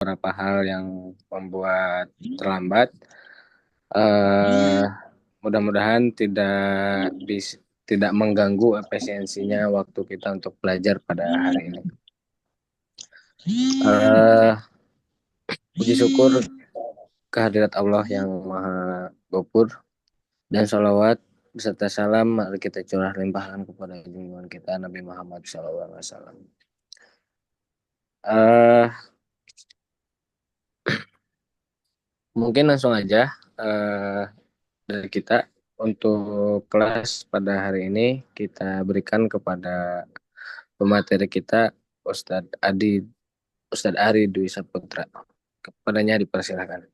beberapa hal yang membuat terlambat. Eh, Mudah-mudahan tidak mengganggu efisiensinya waktu kita untuk belajar pada hari ini. Eh, Puji syukur kehadirat Allah yang Maha Gopur dan sholawat beserta salam mari kita curah limpahkan kepada junjungan kita Nabi Muhammad SAW. Eh, Mungkin langsung aja eh, dari kita untuk kelas pada hari ini kita berikan kepada pemateri kita Ustadz Ari Dwi Saputra. Kepadanya dipersilakan.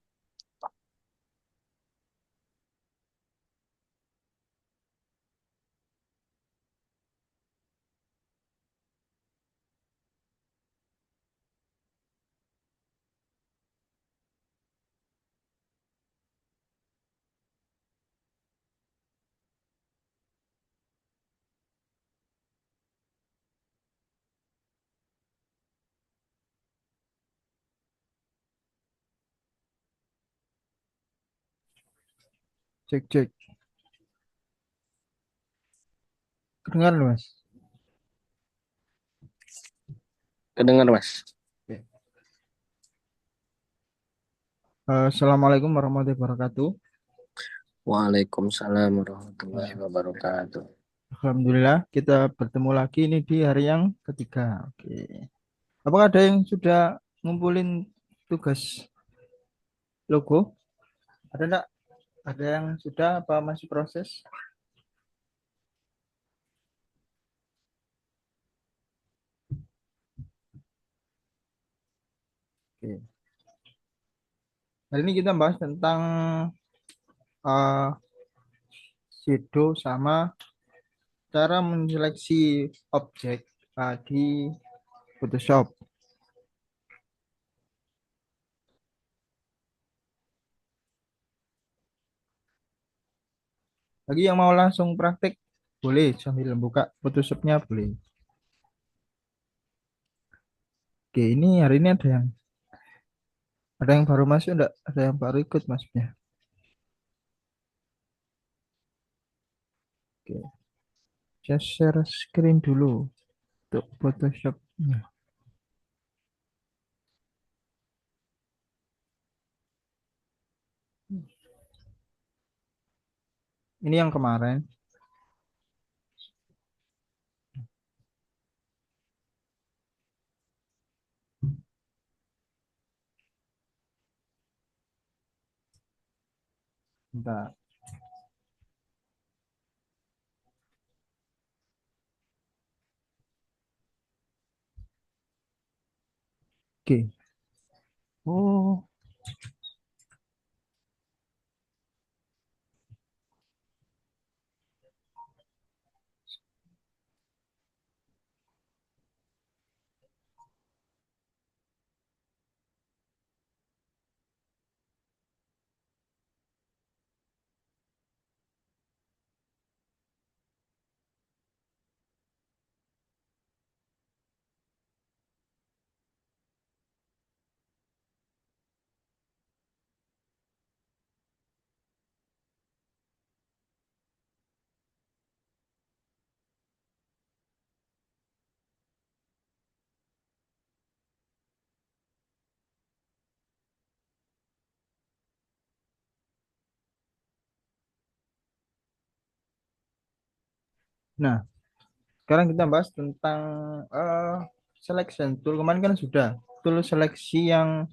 Cek cek. Kedengar Mas. Kedengar Mas. Oke. Assalamualaikum warahmatullahi wabarakatuh. Waalaikumsalam warahmatullahi Ya, wabarakatuh. Alhamdulillah kita bertemu lagi ini di hari yang ketiga. Oke. Apakah ada yang sudah ngumpulin tugas logo? Ada enggak? Ada yang sudah apa masih proses? Oke. Hari ini kita bahas tentang uh, shadow sama cara menyeleksi objek di Photoshop. Bagi yang mau langsung praktek, boleh sambil buka Photoshopnya boleh. Oke, ini hari ini ada yang baru masuk enggak? Ada yang baru ikut masuknya. Oke, saya share screen dulu untuk Photoshopnya. Ini yang kemarin. Bentar. Oke. Oh, nah, sekarang kita bahas tentang eh selection tool. Kemarin kan sudah tool seleksi yang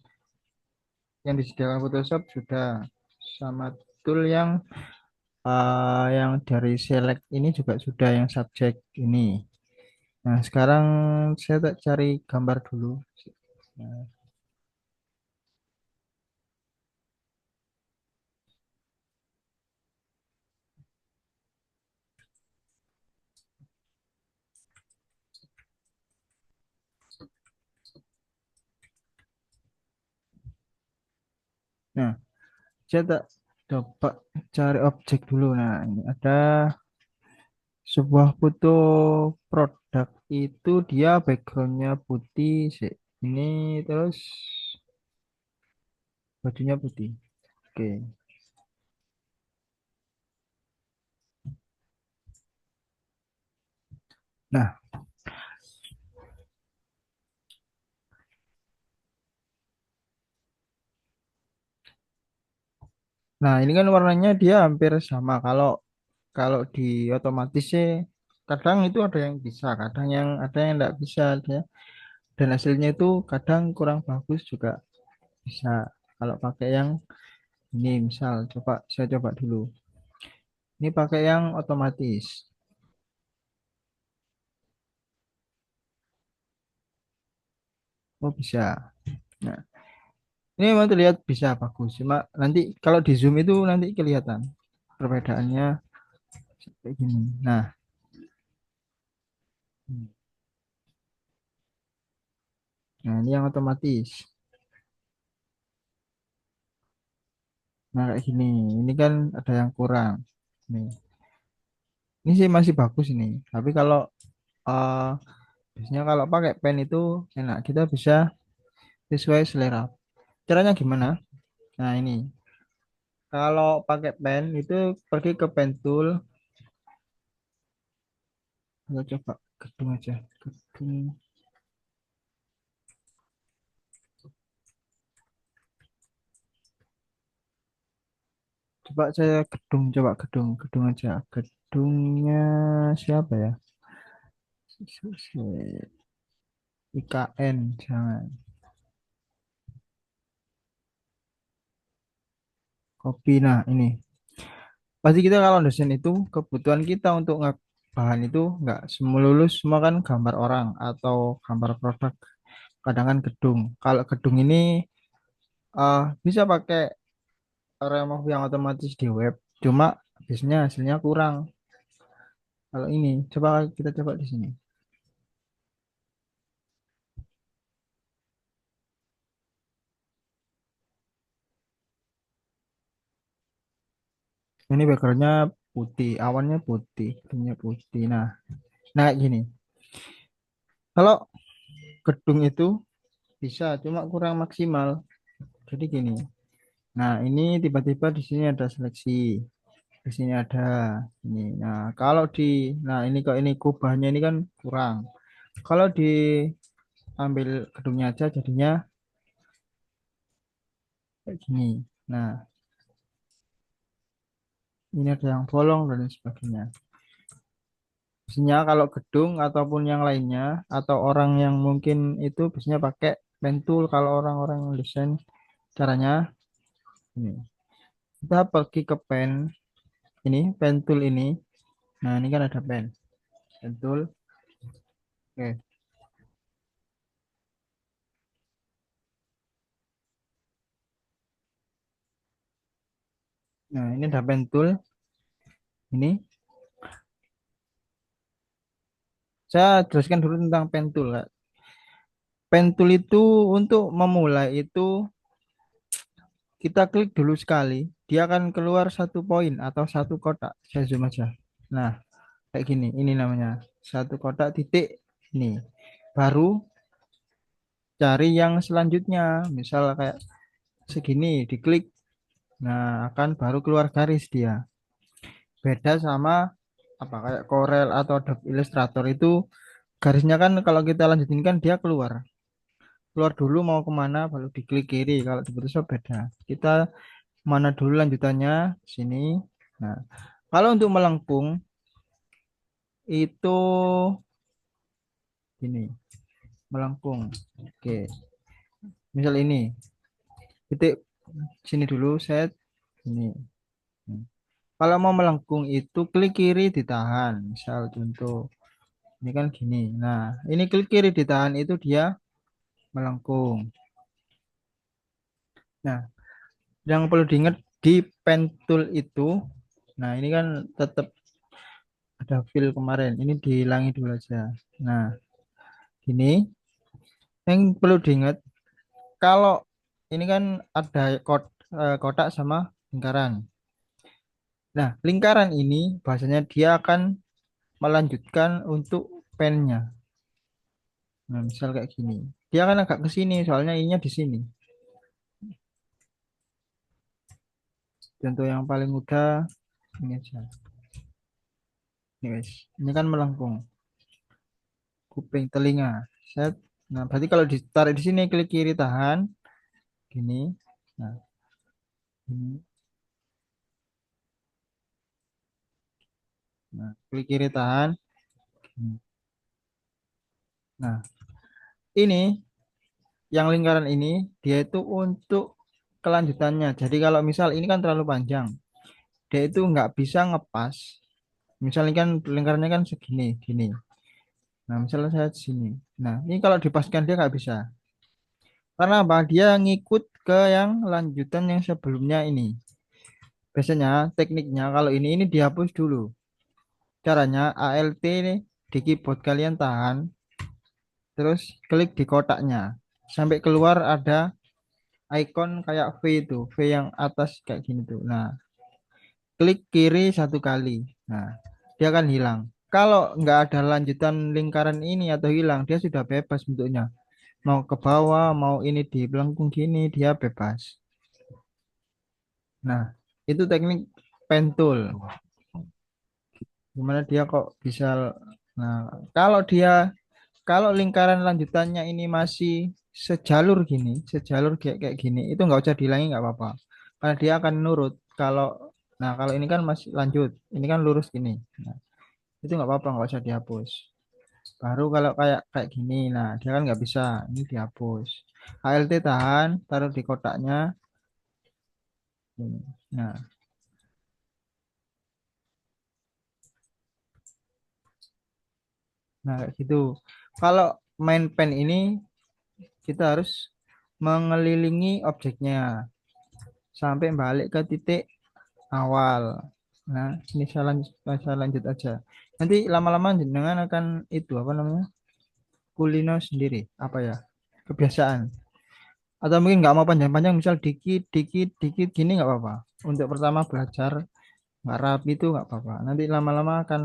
disediakan Photoshop sudah sama tool yang dari select ini juga sudah yang subjek ini. Nah, sekarang saya tak cari gambar dulu. Nah, nah, saya tak coba cari objek dulu. Nah, ini ada sebuah foto produk itu dia backgroundnya putih sih. Ini terus bajunya putih. Oke. Nah, nah ini kan warnanya dia hampir sama. Kalau kalau di otomatis sih kadang itu ada yang bisa, kadang yang ada yang enggak bisa ada. Dan hasilnya itu kadang kurang bagus juga bisa. Kalau pakai yang ini misal coba saya coba dulu. Ini pakai yang otomatis. Oh bisa. Nah, ini memang terlihat bisa bagus. Cuma nanti kalau di zoom itu nanti kelihatan perbedaannya kayak gini. Nah, ini yang otomatis. Nah, kayak gini. Ini kan ada yang kurang. Nih. Ini sih masih bagus ini. Tapi kalau eh, biasanya kalau pakai pen itu enak. Kita bisa sesuai selera. Caranya gimana? Nah, ini. Kalau pakai pen itu pergi ke pen tool. Kita coba gedung aja. Gedung. Coba saya gedung. Coba gedung. Gedung aja. Gedungnya siapa ya? IKN. Jangan. Kopi. Nah, ini. Pasti kita kalau desain itu kebutuhan kita untuk bahan itu nggak melulu semua kan gambar orang atau gambar produk. Kadang kan gedung. Kalau gedung ini bisa pakai remove yang otomatis di web. Cuma biasanya hasilnya kurang. Kalau ini coba kita coba di sini. Ini backgroundnya putih, awannya putih, gedungnya putih. Nah kayak gini. Kalau gedung itu bisa, cuma kurang maksimal. Jadi gini. Nah ini tiba-tiba di sini ada seleksi. Di sini ada ini. Nah, kalau di nah ini kok ini kubahnya ini kan kurang. Kalau diambil gedungnya aja jadinya kayak gini. Nah, ini ada yang bolong dan lain sebagainya. Biasanya kalau gedung ataupun yang lainnya atau orang yang mungkin itu biasanya pakai pen tool kalau orang-orang yang desain caranya ini. Kita pergi ke pen ini, pen tool ini. Nah, ini kan ada pen tool. Oke. Nah, ini ada pen tool ini. Saya jelaskan dulu tentang pen tool, Kak. Pen tool itu untuk memulai itu kita klik dulu sekali, dia akan keluar satu poin atau satu kotak. Saya zoom aja. Nah, kayak gini, ini namanya satu kotak titik ini. Baru cari yang selanjutnya, misal kayak segini, diklik. Nah, akan baru keluar garis dia. Beda sama apa kayak Corel atau Adobe Illustrator itu garisnya kan kalau kita lanjutin kan dia keluar. Keluar dulu mau kemana baru diklik kiri. Kalau di Photoshop beda. Kita mana dulu lanjutannya sini. Nah, kalau untuk melengkung itu ini melengkung. Oke, misal ini titik sini dulu set ini. Kalau mau melengkung itu klik kiri ditahan. Misal contoh ini kan gini. Nah, ini klik kiri ditahan itu dia melengkung. Nah, yang perlu diingat di pen tool itu, nah ini kan tetap ada fill kemarin. Ini dihilangi dulu aja. Nah, gini. Yang perlu diingat, kalau ini kan ada kotak sama lingkaran. Nah, lingkaran ini bahasanya dia akan melanjutkan untuk pennya. Nah, misal kayak gini. Dia kan agak ke sini, soalnya ininya di sini. Contoh yang paling mudah ini aja. Ini guys, ini kan melengkung, kuping, telinga. Set. Nah, berarti kalau ditarik di sini, klik kiri tahan, gini. Nah, ini. Nah, klik kiri tahan. Gini. Nah, ini yang lingkaran ini dia itu untuk kelanjutannya. Jadi kalau misal ini kan terlalu panjang, dia itu nggak bisa ngepas. Misalnya kan lingkarannya kan segini, gini. Nah, misalnya saya di sini. Nah, ini kalau dipaskan dia nggak bisa. Karena apa? Dia ngikut ke yang lanjutan yang sebelumnya ini. Biasanya tekniknya kalau ini dihapus dulu. Caranya ALT ini di keyboard kalian tahan, terus klik di kotaknya. Sampai keluar ada icon kayak V itu, V yang atas kayak gini tuh. Nah, klik kiri satu kali. Nah, dia akan hilang. Kalau nggak ada lanjutan lingkaran ini atau hilang, dia sudah bebas bentuknya. Mau ke bawah, mau ini di belengkung gini, dia bebas. Nah, itu teknik pentul. Gimana dia kok bisa? Nah, kalau kalau lingkaran lanjutannya ini masih sejalur kayak kayak gini, itu nggak usah dihilangi nggak apa-apa. Karena dia akan nurut. Kalau ini kan masih lanjut, ini kan lurus gini. Nah, itu nggak apa-apa, nggak usah dihapus. Baru kalau kayak kayak gini, nah dia kan nggak bisa, ini dihapus. ALT tahan, taruh di kotaknya. Nah, nah kayak gitu. Kalau main pen ini kita harus mengelilingi objeknya sampai balik ke titik awal. Nah, ini saya lanjut aja. Nanti lama-lama jenengan akan itu apa namanya? Kulino sendiri, apa ya? Kebiasaan. Atau mungkin nggak mau panjang-panjang, misal dikit, dikit, dikit gini nggak apa-apa. Untuk pertama belajar nggak rapi itu nggak apa-apa. Nanti lama-lama akan,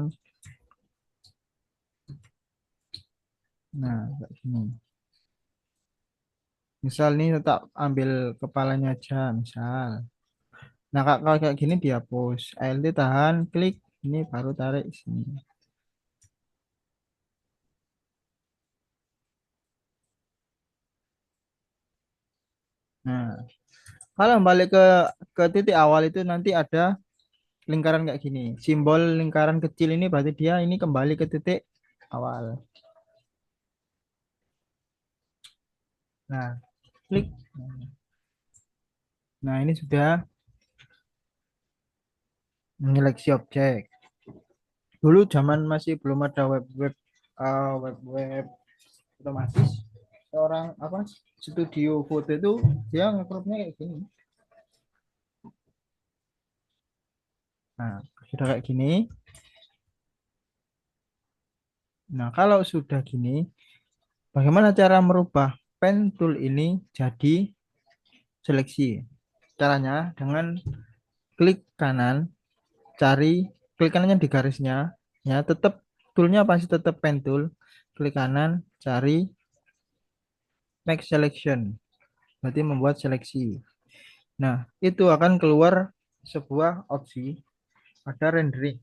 nah, kayak gini. Misal nih tetap ambil kepalanya aja, misal. Nah, kalau kayak gini dihapus. ALT tahan, klik, ini baru tarik sini. Nah, kalau balik ke titik awal itu nanti ada lingkaran kayak gini. Simbol lingkaran kecil ini berarti dia ini kembali ke titik awal. Nah, klik. Nah, ini sudah menyeleksi objek. Dulu zaman masih belum ada web-web otomatis. Seorang apa studio foto itu dia nge-cropnya kayak gini. Nah, sudah kayak gini. Nah, kalau sudah gini, bagaimana cara merubah pen tool ini jadi seleksi? Caranya dengan klik kanan, cari klik kanannya di garisnya, ya tetap toolnya pasti tetap pen tool. Klik kanan, cari make selection, berarti membuat seleksi. Nah, itu akan keluar sebuah opsi, ada rendering,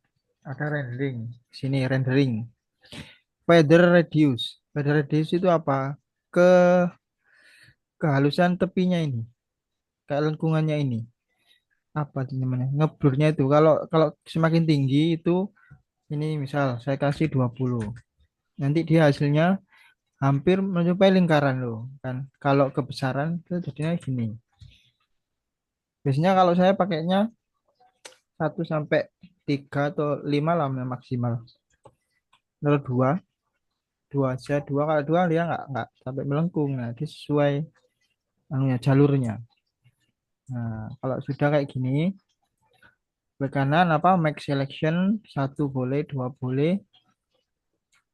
sini rendering, feather reduce. Feather reduce itu apa? Ke kehalusan tepinya ini, ke lengkungannya ini. Apa itu namanya? Ngeblurnya itu. Kalau kalau semakin tinggi itu ini misal saya kasih 20. Nanti dia hasilnya hampir menyerupai lingkaran loh kan. Kalau kebesaran itu jadinya gini. Biasanya kalau saya pakainya 1 sampai 3 atau 5 lah maksimal. Kalau dua aja kalau dua dia nggak sampai melengkung. Nah, dia sesuai anunya jalurnya. Nah, kalau sudah kayak gini, klik kanan apa make selection, satu boleh, dua boleh.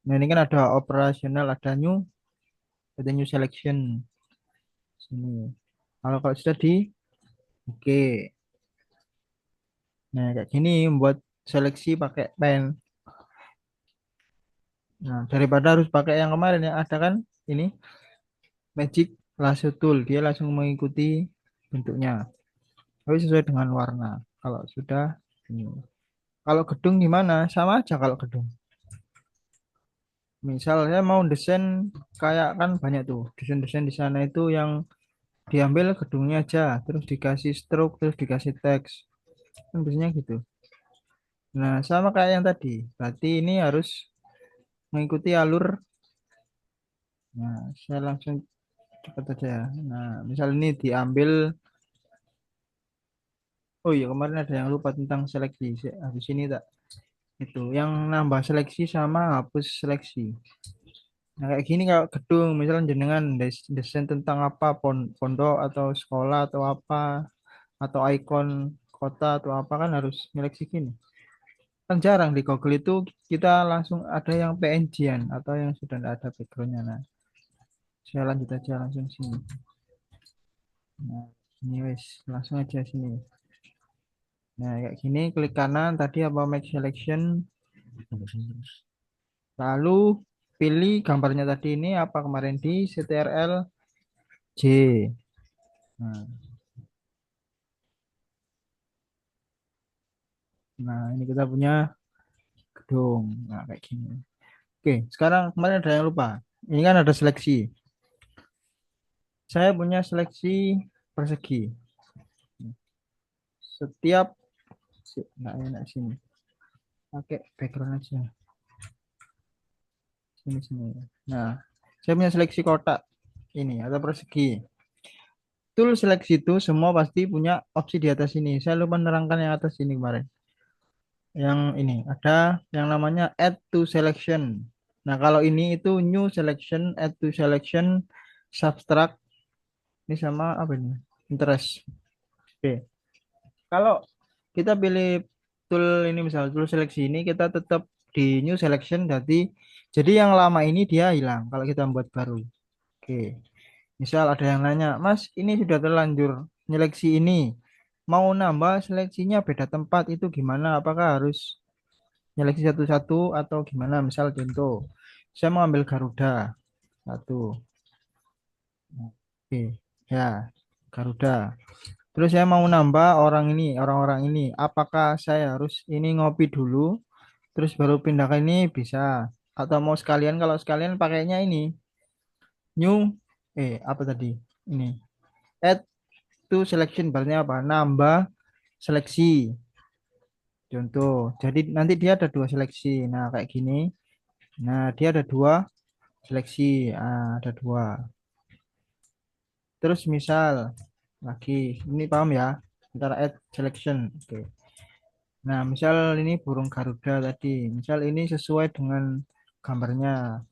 Nah, ini kan ada operasional, ada new selection sini. Kalau sudah di oke. Nah, kayak gini membuat seleksi pakai pen. Nah, daripada harus pakai yang kemarin ya, ada kan ini Magic Lasso Tool, dia langsung mengikuti bentuknya, tapi sesuai dengan warna. Kalau sudah ini. Kalau gedung gimana? Sama aja kalau gedung. Misalnya mau desain kayak kan banyak tuh desain-desain di sana itu yang diambil gedungnya aja, terus dikasih stroke, terus dikasih teks. Kan biasanya gitu. Nah, sama kayak yang tadi. Berarti ini harus mengikuti alur. Nah, saya langsung cepat aja ya. Nah, misal ini diambil. Oh iya, kemarin ada yang lupa tentang seleksi. Habis ini tak itu yang nambah seleksi sama hapus seleksi. Nah, kayak gini kalau gedung, misalnya jenengan desain tentang apa, pondok atau sekolah atau apa, atau ikon kota atau apa kan harus seleksi gini. Kan jarang di Google itu kita langsung ada yang PNG-an atau yang sudah tidak ada backgroundnya. Nah, saya lanjut aja langsung sini. Nah, ini wes langsung aja sini. Nah, kayak gini klik kanan tadi apa make selection, lalu pilih gambarnya tadi ini apa kemarin di CTRL J. Nah, nah, ini kita punya gedung. Nah, kayak gini. Oke, sekarang kemarin ada yang lupa. Ini kan ada seleksi. Saya punya seleksi persegi. Setiap nggak enak sini. Pakai background aja. Sini sini. Nah, saya punya seleksi kotak ini atau persegi. Tool seleksi itu semua pasti punya opsi di atas ini. Saya lupa menerangkan yang atas ini kemarin. Yang ini ada yang namanya add to selection. Nah, kalau ini itu new selection, add to selection, subtract ini sama apa ini? Interest. Oke. Kalau kita pilih tool ini misal tool seleksi ini kita tetap di new selection jadi yang lama ini dia hilang kalau kita membuat baru. Oke. Misal ada yang nanya, "Mas, ini sudah terlanjur seleksi ini. Mau nambah seleksinya beda tempat itu gimana? Apakah harus seleksi satu-satu atau gimana?" Misal contoh, saya mau ambil Garuda satu. Oke. Ya, Garuda. Terus saya mau nambah orang-orang ini. Apakah saya harus ini ngopi dulu, terus baru pindah ke ini bisa? Atau mau sekalian, kalau sekalian pakainya ini, new, apa tadi? Ini, add to selection, berarti apa? Nambah seleksi. Contoh, jadi nanti dia ada dua seleksi. Nah, kayak gini. Nah, dia ada dua seleksi. Ada dua. Terus misal, lagi, ini paham ya? Antara add selection. Oke. Nah, misal ini burung Garuda tadi. Misal ini sesuai dengan gambarnya.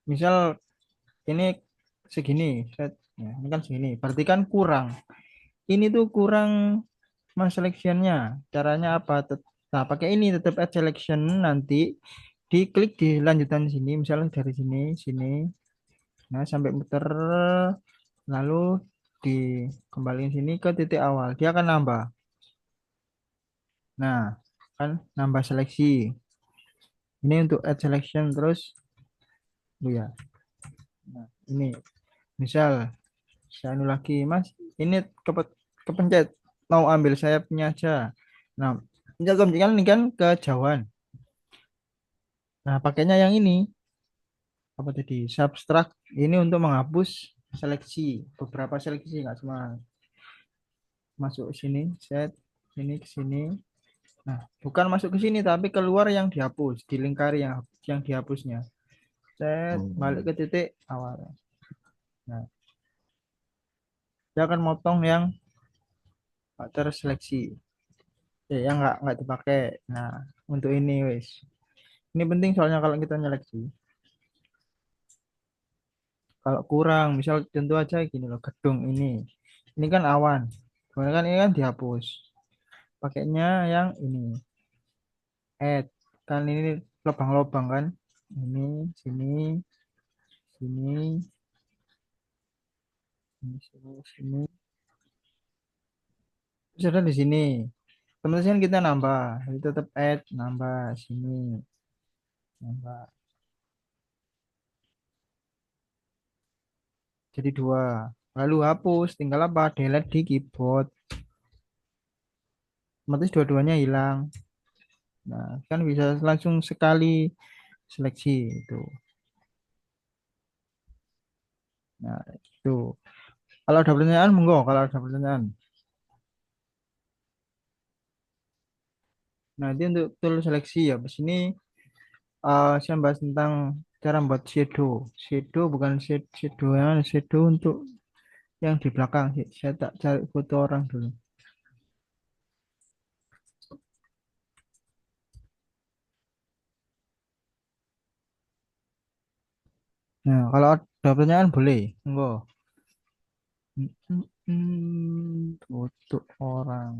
Misal ini segini, ya, ini kan segini. Berarti kan kurang. Ini tuh kurang mas selectionnya. Caranya apa? Nah, pakai ini tetap add selection nanti diklik di lanjutan sini. Misalnya dari sini, sini. Nah, sampai muter. Lalu dikembaliin sini ke titik awal. Dia akan nambah. Nah, kan nambah seleksi. Ini untuk add selection terus. Oh ya. Nah, ini misal saya anu lagi, Mas, ini kepencet mau ambil sayapnya aja. Nah, pencet kan ini kan kejauhan. Nah, pakainya yang ini apa tadi? Subtract ini untuk menghapus seleksi. Beberapa seleksi nggak semua masuk ke sini, set sini ke sini. Nah, bukan masuk ke sini tapi keluar yang dihapus, dilingkari yang dihapusnya. Set balik ke titik awal. Nah, dia akan motong yang terseleksi. Yang nggak dipakai. Nah, untuk ini wes. Ini penting soalnya kalau kita nyeleksi. Kalau kurang, misal contoh aja gini loh, gedung ini. Ini kan awan. Kemudian kan ini kan dihapus. Pakainya yang ini. Add. Kan ini lubang-lubang kan. Ini, sini, sini, sini, sini. Terus ada di sini. Teman-teman kita nambah. Jadi tetap add, nambah, sini, nambah. jadi dua. Lalu hapus, tinggal apa? Delete di keyboard. Otomatis dua-duanya hilang. Nah, kan bisa langsung sekali seleksi itu. Nah, itu. Kalau ada pertanyaan, monggo. Kalau ada pertanyaan. Nah, itu untuk tool seleksi ya. Di sini saya bahas tentang cara membuat shadow. Shadow bukan shadow yang shadow untuk yang di belakang sih. Saya tak cari foto orang dulu. Nah, kalau ada pertanyaan boleh. Monggo. Foto orang.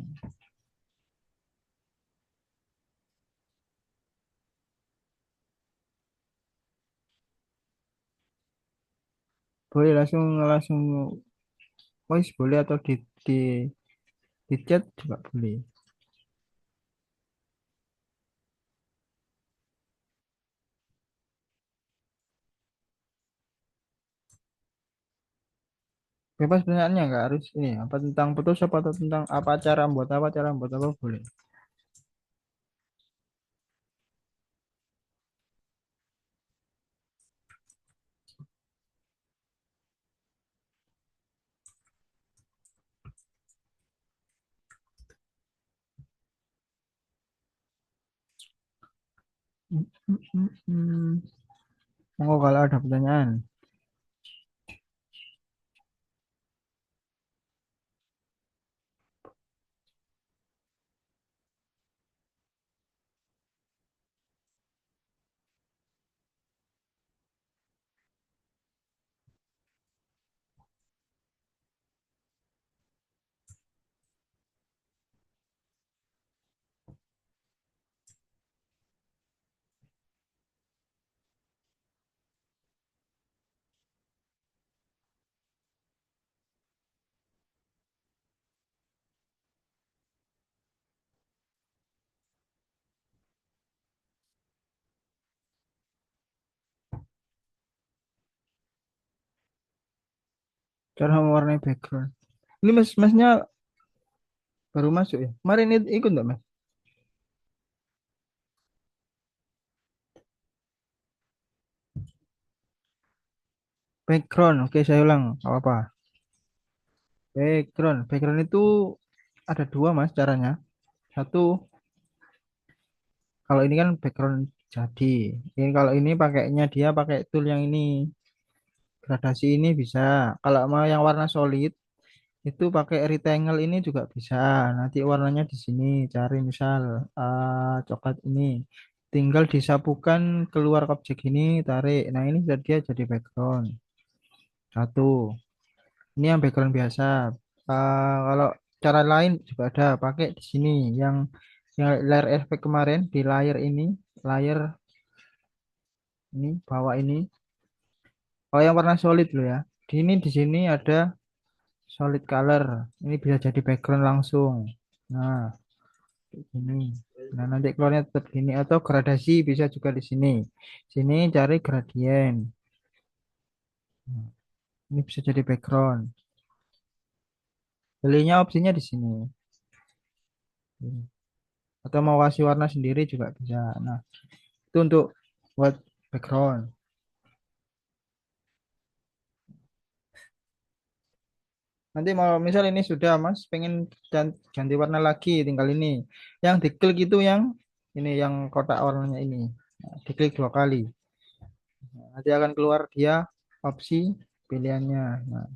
Boleh langsung langsung voice boleh atau di chat juga boleh. Bebas pertanyaannya nggak harus ini apa tentang Photoshop atau tentang apa cara buat apa boleh. Hmm, hmm, hmm, hmm. Monggo kalau ada pertanyaan. Cara mewarnai background. Ini masnya baru masuk ya. Kemarin ikut nggak mas? Background. Oke saya ulang. Apa apa? Background. Background itu ada dua mas caranya. Satu kalau ini kan background jadi. Ini kalau ini pakainya dia pakai tool yang ini. Gradasi ini bisa. Kalau mau yang warna solid itu pakai rectangle ini juga bisa. Nanti warnanya di sini cari misal coklat ini. Tinggal disapukan keluar objek ini, tarik. Nah, ini dia jadi background. Satu. Ini yang background biasa. Kalau cara lain juga ada pakai di sini yang layer efek kemarin di layer ini bawah ini. Kalau yang warna solid loh ya. Di sini ada solid color. Ini bisa jadi background langsung. Nah, ini. Nah, nanti keluarnya tetap gini atau gradasi bisa juga di sini. Sini cari gradien. Nah, ini bisa jadi background. Pilihnya opsinya di sini. Atau mau kasih warna sendiri juga bisa. Nah, itu untuk buat background. Nanti mau misal ini sudah Mas pengen ganti warna lagi tinggal ini. Yang diklik itu yang ini yang kotak warnanya ini. Nah, diklik dua kali. Nanti akan keluar dia opsi pilihannya. Nah,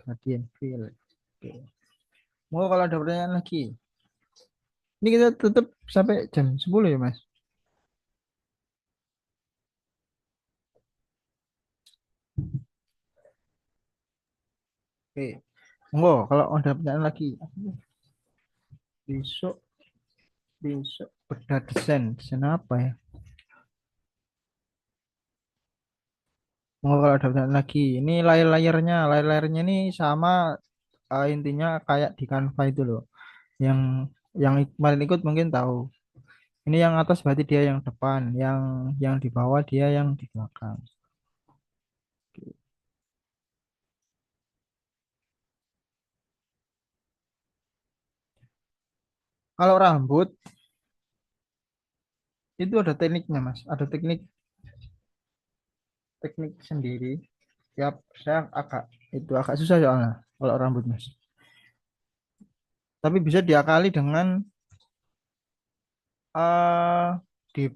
gradient fill. Oke. Mau kalau ada pertanyaan lagi. Ini kita tutup sampai jam 10 ya Mas. Oke. Monggo kalau ada pertanyaan lagi. Besok besok beda desain. Desain apa ya? Mau kalau ada pertanyaan lagi, ini layar-layarnya ini sama intinya kayak di Canva itu loh. Yang kemarin ikut mungkin tahu. Ini yang atas berarti dia yang depan, yang di bawah dia yang di belakang. Kalau rambut itu ada tekniknya Mas, ada teknik teknik sendiri. Tiap saya agak susah soalnya kalau rambut Mas. Tapi bisa diakali dengan eh di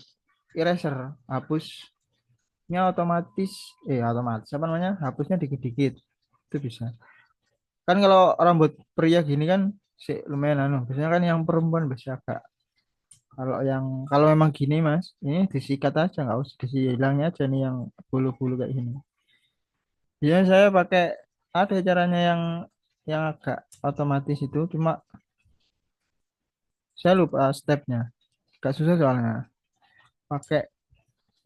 eraser, hapusnya otomatis, otomatis apa namanya? Hapusnya dikit-dikit. Itu bisa. Kan kalau rambut pria gini kan lumayan anu. Biasanya kan yang perempuan bisa agak. Kalau memang gini Mas, ini disikat aja nggak usah dihilangnya aja nih yang bulu-bulu kayak gini. Biasanya saya pakai ada caranya yang agak otomatis itu, cuma saya lupa stepnya. Gak susah soalnya. Pakai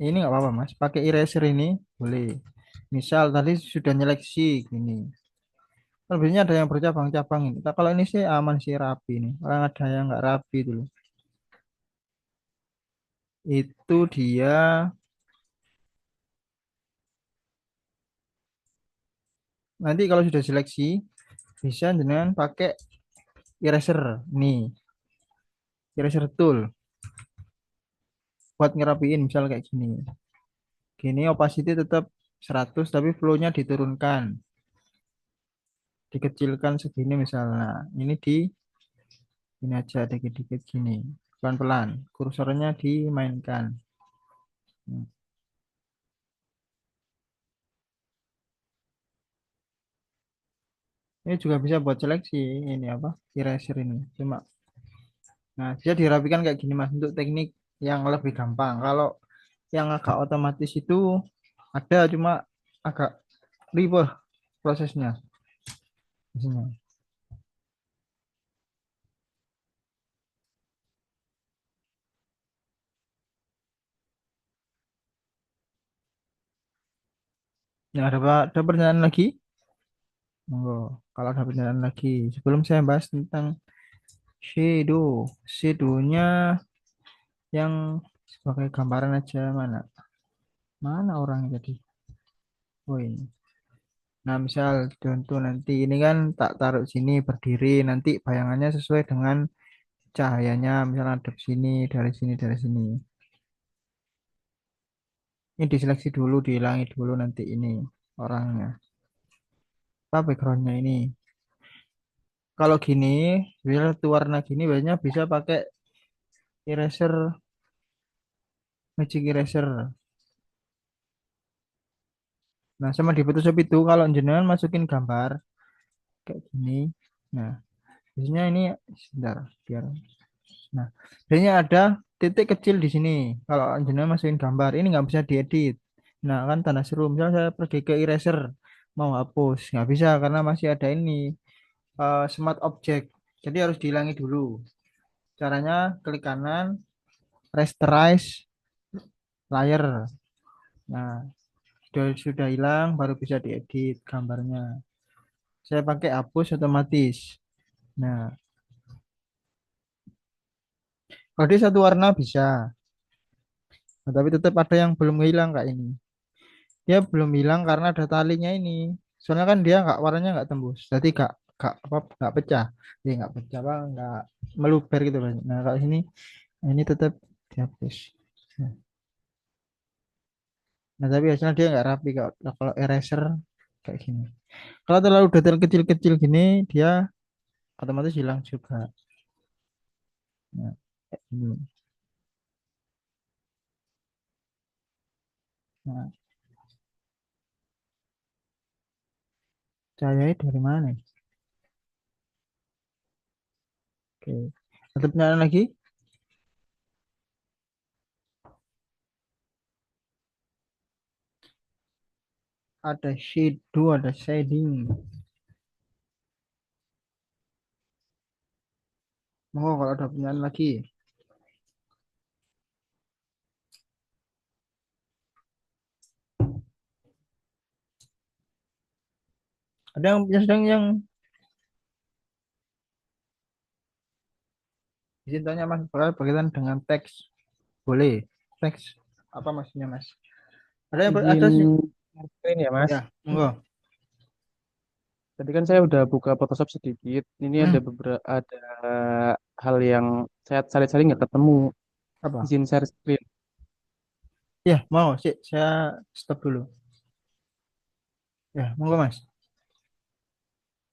ini nggak apa-apa Mas. Pakai eraser ini boleh. Misal tadi sudah nyeleksi gini. Kan biasanya ada yang bercabang-cabang ini. Nah, kalau ini sih aman sih rapi nih. Orang ada yang nggak rapi dulu. Itu dia nanti kalau sudah seleksi bisa dengan pakai eraser nih, eraser tool buat ngerapiin misal kayak gini. Gini opacity tetap 100 tapi flow-nya diturunkan, dikecilkan segini misalnya. Ini di ini aja dikit-dikit gini. Pelan-pelan. Kursornya dimainkan. Hmm. Ini juga bisa buat seleksi ini apa? Eraser ini. Cuma nah, bisa dirapikan kayak gini Mas untuk teknik yang lebih gampang. Kalau yang agak otomatis itu ada cuma agak ribet prosesnya. Biasanya. Ya, ada pertanyaan lagi? Monggo. Kalau ada pertanyaan lagi, sebelum saya bahas tentang shadow, shadownya yang sebagai gambaran aja mana? Mana orangnya tadi? Oh ini. Nah, misal contoh nanti ini kan tak taruh sini berdiri, nanti bayangannya sesuai dengan cahayanya, misal ada sini, dari sini, dari sini. Ini diseleksi dulu, dihilangi dulu nanti ini orangnya. Apa backgroundnya ini? Kalau gini, biar tuh warna gini biasanya bisa pakai eraser, magic eraser. Nah, sama di Photoshop itu kalau jenengan masukin gambar kayak gini. Nah, biasanya ini sebentar biar. Nah, biasanya ada titik kecil di sini. Kalau jenengan masukin gambar, ini nggak bisa diedit. Nah, kan tanda seru. Misalnya saya pergi ke eraser, mau hapus, nggak bisa karena masih ada ini smart object. Jadi harus dihilangi dulu. Caranya klik kanan, rasterize layer. Nah, sudah hilang, baru bisa diedit gambarnya. Saya pakai hapus otomatis. Nah, kalau dia satu warna bisa. Nah, tapi tetap ada yang belum hilang kak ini. Dia belum hilang karena ada talinya ini. Soalnya kan dia nggak warnanya nggak tembus. Jadi nggak apa nggak pecah. Dia nggak pecah apa nggak meluber gitu Mas. Nah kalau ini tetap dihapus. Nah, nah, tapi hasilnya dia nggak rapi kalau eraser kayak gini. Kalau terlalu detail kecil-kecil gini dia otomatis hilang juga. Nah, kayak gini. Nah, cahayanya dari mana? Oke. Tetap nyala lagi. Ada shadow, ada shading. Mau kalau ada pertanyaan lagi. Sedang yang izin tanya Mas, berkaitan dengan teks. Boleh. Teks. Apa maksudnya Mas? Ada yang Izin ada sih. mungkin ya Mas. Ya, monggo. Tadi kan saya udah buka Photoshop sedikit. Ini Hmm, ada beberapa ada hal yang saya cari-cari nggak ketemu. apa? Izin share screen. Ya, mau sih. Saya stop dulu. Ya, monggo Mas.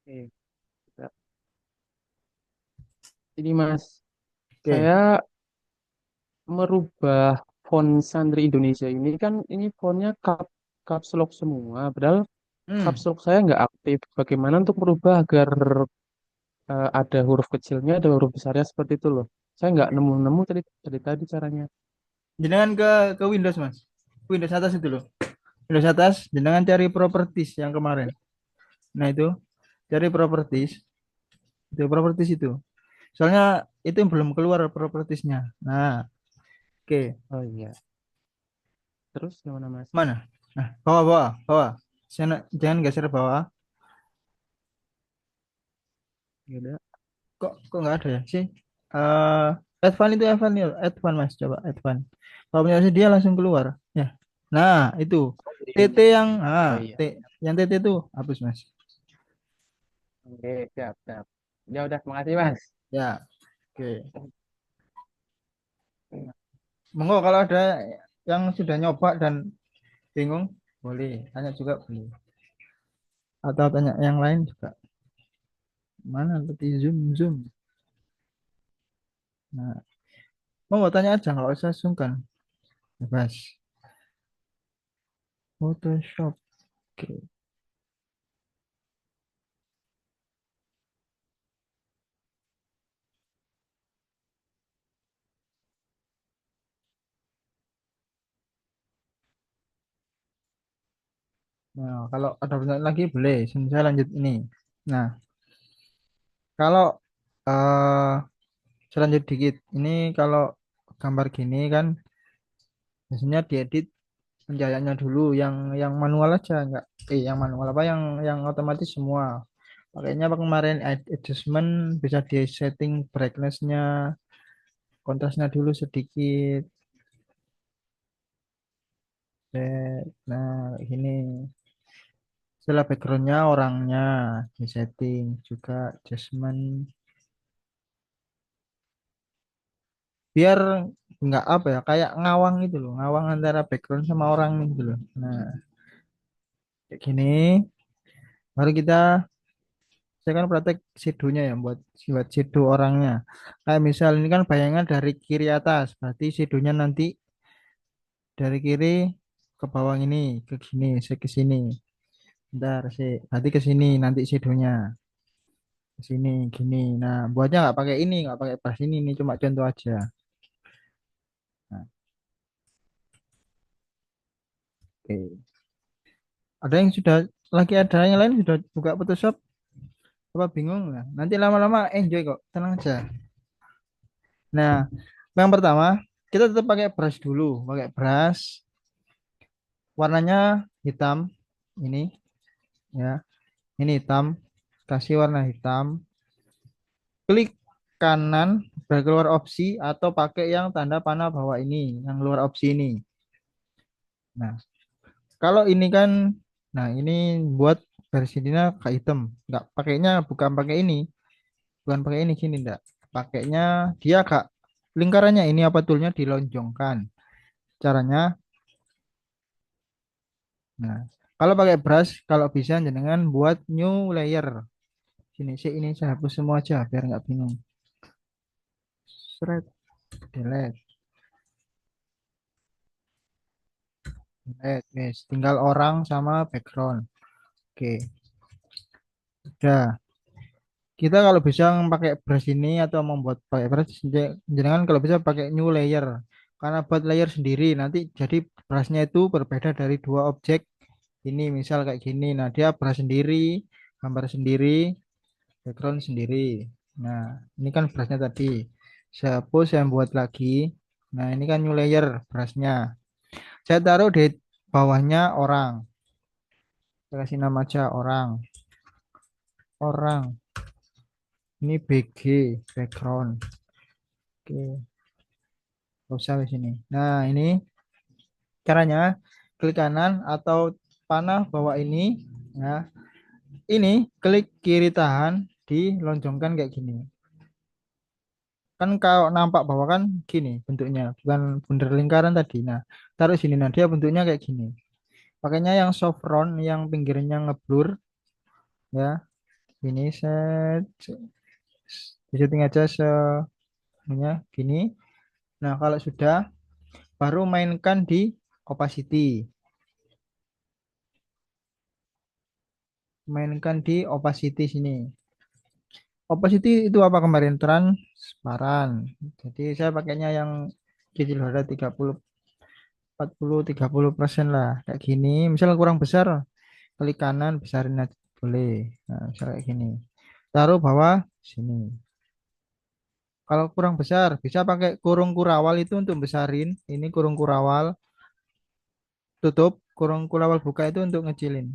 Oke, ini Mas, Oke. saya merubah font Santri Indonesia ini kan ini fontnya caps lock semua. Padahal Hmm. caps lock saya nggak aktif. Bagaimana untuk merubah agar ada huruf kecilnya, ada huruf besarnya seperti itu loh. Saya nggak nemu-nemu tadi caranya. Jenengan ke Windows Mas. Windows atas itu loh. Windows atas, jenengan cari properties yang kemarin. Nah itu, cari properties. Itu properties itu. Soalnya itu yang belum keluar propertiesnya. Nah, oke. Oh iya. Terus gimana Mas? Mana? Nah, bawah, bawah, bawah. Jangan geser bawah. Ya udah. Kok nggak ada ya sih? Eh, Advan itu Advan ya, Advan Mas. Coba Advan. Kalau punya dia langsung keluar. Ya. Nah, itu. Oh, TT ini. yang, Oh iya. yang TT itu hapus Mas. Oke, siap, siap. Ya udah, makasih Mas. Ya, oke. Monggo kalau ada yang sudah nyoba dan bingung, boleh tanya juga boleh. Atau tanya yang lain juga. Mana tadi zoom zoom. Nah, monggo tanya aja nggak usah sungkan. Bebas. Photoshop. Oke. Nah, kalau ada pertanyaan lagi boleh. Saya lanjut ini. Nah, kalau saya lanjut dikit. Ini kalau gambar gini kan biasanya diedit pencahayaannya dulu yang manual aja nggak yang manual apa yang otomatis semua. Pakainya apa kemarin adjustment bisa di setting brightness-nya, kontrasnya dulu sedikit. Nah, ini setelah backgroundnya orangnya di setting juga adjustment biar nggak apa ya kayak ngawang gitu loh ngawang antara background sama orang gitu loh. Nah kayak gini baru kita saya kan praktek shadownya ya buat shadow orangnya kayak misal ini kan bayangan dari kiri atas berarti shadownya nanti dari kiri ke bawah ini ke sini saya ke sini bentar sih nanti ke sini nanti shadownya ke sini gini nah buatnya nggak pakai ini nggak pakai brush ini cuma contoh aja. Nah, oke. Ada yang sudah lagi ada yang lain sudah buka Photoshop apa bingung nah, nanti lama-lama enjoy kok tenang aja. Nah yang pertama kita tetap pakai brush dulu pakai brush warnanya hitam ini ya ini hitam kasih warna hitam klik kanan keluar opsi atau pakai yang tanda panah bawah ini yang keluar opsi ini. Nah kalau ini kan nah ini buat versinya ke hitam nggak pakainya bukan pakai ini bukan pakai ini gini enggak pakainya dia agak lingkarannya ini apa toolnya dilonjongkan caranya. Nah kalau pakai brush kalau bisa jenengan buat new layer sini sih ini saya hapus semua aja biar nggak bingung. Shred, delete, delete, guys tinggal orang sama background. Oke udah kita kalau bisa pakai brush ini atau membuat pakai brush jangan kalau bisa pakai new layer karena buat layer sendiri nanti jadi brushnya itu berbeda dari dua objek ini misal kayak gini nah dia brush sendiri gambar sendiri background sendiri. Nah ini kan brushnya tadi saya hapus saya buat lagi. Nah ini kan new layer brushnya saya taruh di bawahnya orang saya kasih nama aja orang orang ini BG background. Oke nggak usah di sini. Nah, ini caranya klik kanan atau panah bawah ini ya. Ini klik kiri tahan, dilonjongkan kayak gini. Kan kalau nampak bawah kan gini bentuknya, bukan bundar lingkaran tadi. Nah, taruh sini. Nah, dia bentuknya kayak gini. Pakainya yang soft round, yang pinggirnya ngeblur ya. Ini set disetting aja semuanya gini. Nah, kalau sudah baru mainkan di opacity. Mainkan di opacity sini. Opacity itu apa kemarin? Transparan. Jadi saya pakainya yang kecil ada 30 40 30% lah. Kayak gini. Misal kurang besar, klik kanan besarin aja boleh. Nah, misal kayak gini. Taruh bawah sini. Kalau kurang besar, bisa pakai kurung kurawal itu untuk besarin. Ini kurung kurawal, tutup. Kurung kurawal buka itu untuk ngecilin.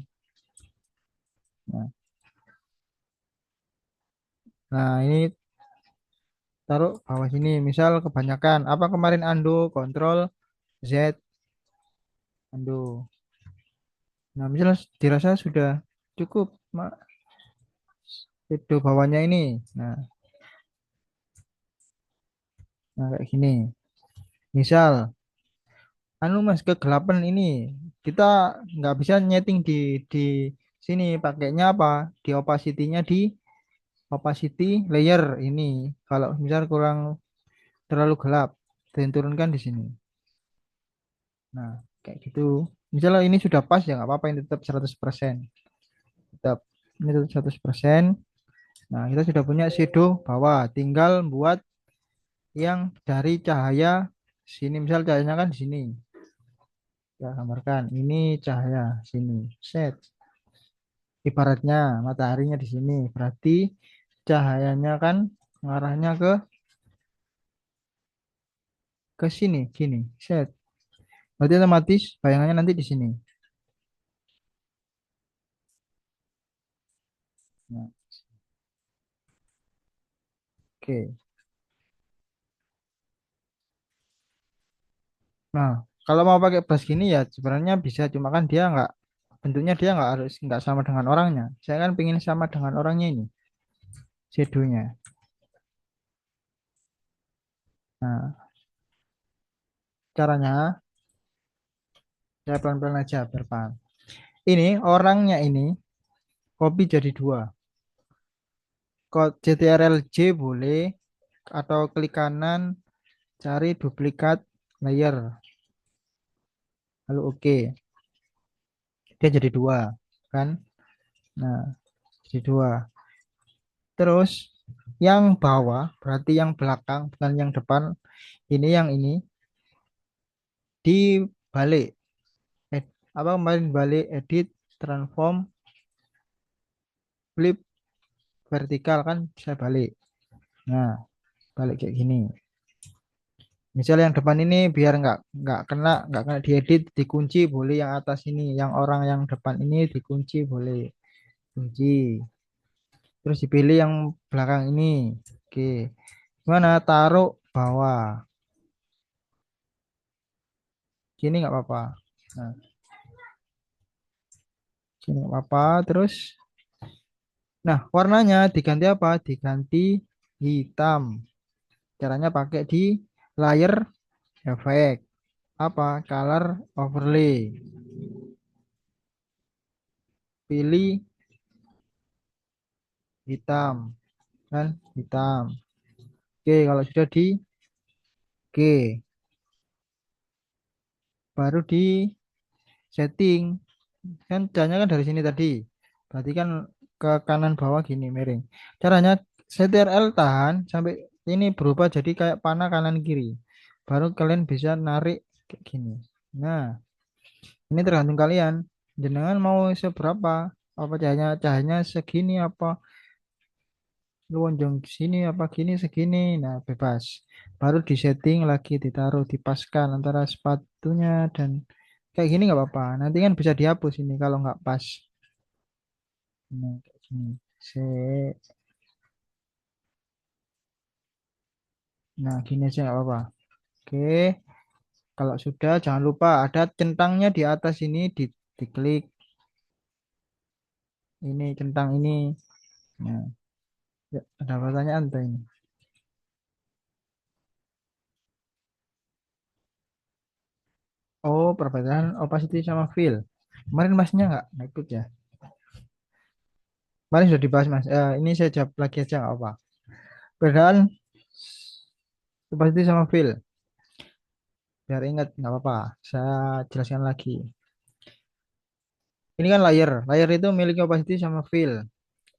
Nah, ini taruh bawah sini. Misal kebanyakan. Apa kemarin Ando, Kontrol Z, Ando. Nah, misal dirasa sudah cukup, Mak. Itu bawahnya ini. Nah, kayak gini. Misal, anu mas kegelapan ini kita nggak bisa nyeting di sini pakainya apa? Di opacity-nya di opacity layer ini. Kalau misal kurang terlalu gelap, dan turunkan di sini. Nah, kayak gitu. Misalnya ini sudah pas ya nggak apa-apa ini tetap 100%. Tetap ini tetap 100%. Nah, kita sudah punya shadow bawah. Tinggal buat yang dari cahaya sini. Misal cahayanya kan di sini. Ya, gambarkan. Ini cahaya sini. Set. Ibaratnya mataharinya di sini. Berarti cahayanya kan ngarahnya ke sini, gini. Set. Berarti otomatis bayangannya nanti di sini. Nah, oke. Nah, kalau mau pakai brush gini ya sebenarnya bisa, cuma kan dia nggak bentuknya dia nggak harus nggak sama dengan orangnya. Saya kan pengen sama dengan orangnya ini, shadownya. Nah, caranya saya pelan-pelan aja biar paham. Ini orangnya ini copy jadi dua. Ctrl J boleh atau klik kanan cari duplikat layer. Lalu oke. Dia jadi dua kan. Nah, jadi dua. Terus yang bawah berarti yang belakang bukan yang depan. Ini yang ini dibalik. Apa kemarin balik edit transform flip vertikal kan saya balik. Nah, balik kayak gini. Misal yang depan ini biar nggak kena diedit dikunci boleh yang atas ini, yang orang yang depan ini dikunci boleh kunci. Terus dipilih yang belakang ini. Oke. Gimana? Taruh bawah. Sini nggak apa-apa. Nah, sini nggak apa-apa. Terus, nah warnanya diganti apa? Diganti hitam. Caranya pakai di layer efek. Apa? Color overlay. Pilih hitam. Kan? Hitam. Oke, kalau sudah di Oke, baru di setting. Kan caranya kan dari sini tadi. Berarti kan ke kanan bawah gini miring. Caranya CTRL tahan sampai ini berubah jadi kayak panah kanan kiri. Baru kalian bisa narik kayak gini. Nah, ini tergantung kalian. Jenengan mau seberapa? Apa cahayanya segini apa lonjong sini apa gini segini. Nah, bebas. Baru di setting lagi ditaruh dipaskan antara sepatunya dan kayak gini nggak apa-apa. Nanti kan bisa dihapus ini kalau nggak pas. Nah, kayak gini. Nah, gini aja nggak apa-apa. Oke, kalau sudah jangan lupa ada centangnya di atas ini diklik. ini centang ini. Nah, ya, ada pertanyaan tuh ini. Oh, perbedaan opacity sama fill. Kemarin masnya nggak ikut ya? Kemarin sudah dibahas mas. Ini saya jawab lagi aja nggak apa. Perbedaan opacity sama fill. Biar ingat nggak apa-apa. Saya jelaskan lagi. Ini kan layer. Layer itu milik opacity sama fill.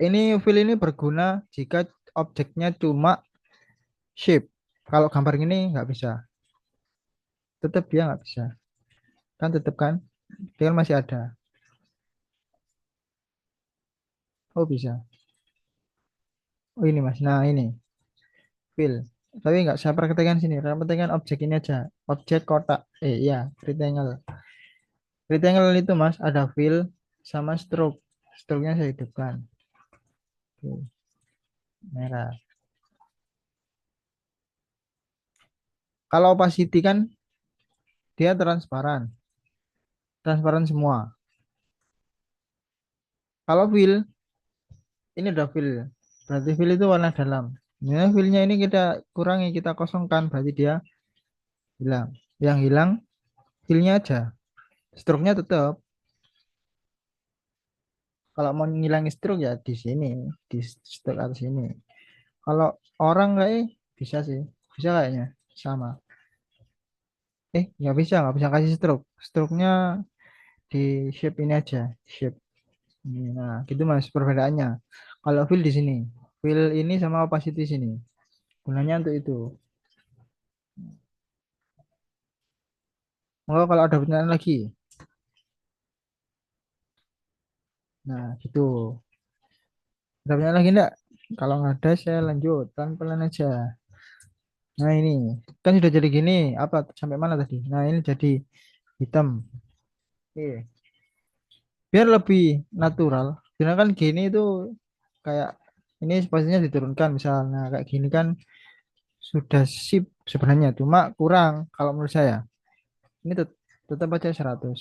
Fill ini berguna jika objeknya cuma shape. Kalau gambar ini nggak bisa. Tetap dia nggak bisa. Kan tetap kan? Dia kan masih ada. Oh bisa. Oh ini mas. Nah ini fill. Tapi nggak saya praktekkan sini. Saya praktekkan objek ini aja. Objek kotak. Iya, rectangle. Rectangle itu mas ada fill sama stroke. Stroke-nya saya hidupkan. Oke, merah. Kalau opacity kan dia transparan. Transparan semua. Kalau fill, ini udah fill. Berarti fill itu warna dalam. Nah, fillnya ini kita kurangi, kita kosongkan. Berarti dia hilang. Yang hilang fillnya aja. Stroke-nya tetap. Kalau mau ngilangi stroke ya di sini, di stroke atas ini. Kalau orang kayak bisa sih, bisa kayaknya sama. Nggak bisa kasih stroke. Stroke-nya di shape ini aja, shape. Ini. Nah, gitu mas perbedaannya. Kalau fill di sini, fill ini sama opacity sini. Gunanya untuk itu. Maka kalau ada pertanyaan lagi, nah gitu. Ada pertanyaan lagi enggak? Kalau nggak ada, saya lanjut pelan-pelan aja. Nah ini kan sudah jadi gini. Apa sampai mana tadi? Nah ini jadi hitam. Oke. Biar lebih natural. Karena kan gini itu kayak ini spasinya diturunkan misalnya kayak gini kan sudah sip sebenarnya. Cuma kurang kalau menurut saya. Ini tetap aja 100.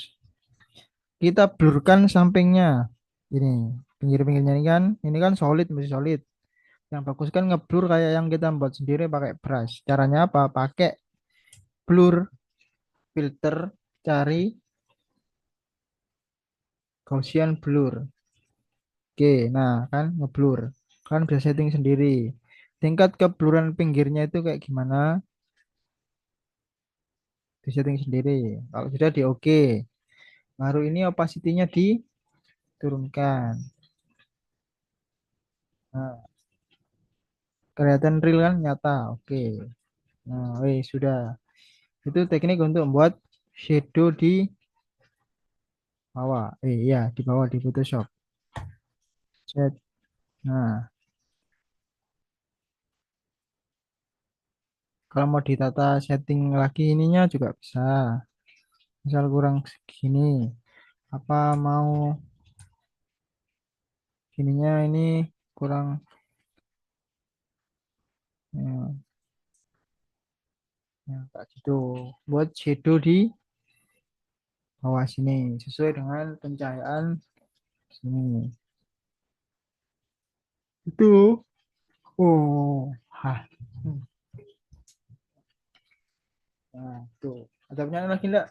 Kita blurkan sampingnya. Ini pinggir-pinggirnya ini kan solid masih solid. Yang bagus kan ngeblur kayak yang kita buat sendiri pakai brush. Caranya apa? Pakai blur filter, cari Gaussian blur. Oke, nah kan ngeblur. Kan bisa setting sendiri. Tingkat kebluran pinggirnya itu kayak gimana? Di setting sendiri. Kalau sudah di oke. Baru ini opacity-nya diturunkan. Nah, kelihatan real kan nyata. Oke. Nah, sudah. Itu teknik untuk membuat shadow di bawah. Iya, di bawah di Photoshop. Set. Nah, kalau mau ditata setting lagi ininya juga bisa. Misal kurang segini, apa mau gininya ini kurang ya, kayak gitu. Buat shadow di bawah sini sesuai dengan pencahayaan sini. Itu. Oh, hah. Nah, tuh. Ada pertanyaan lagi enggak?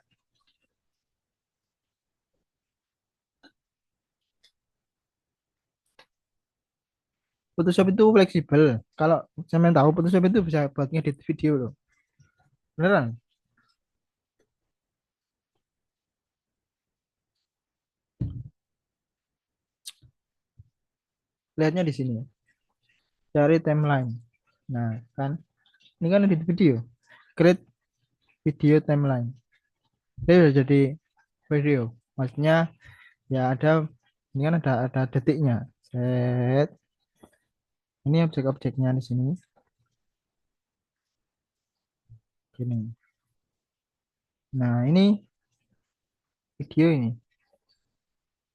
Photoshop itu fleksibel. Kalau saya tahu Photoshop itu bisa buat ngedit video loh. Beneran? Lihatnya di sini. Cari timeline. Nah, kan ini kan edit video. Create video timeline. Dia udah jadi video. Maksudnya ya ada ini kan ada detiknya. Set. Ini objek-objeknya di sini. Gini. Nah, ini video ini.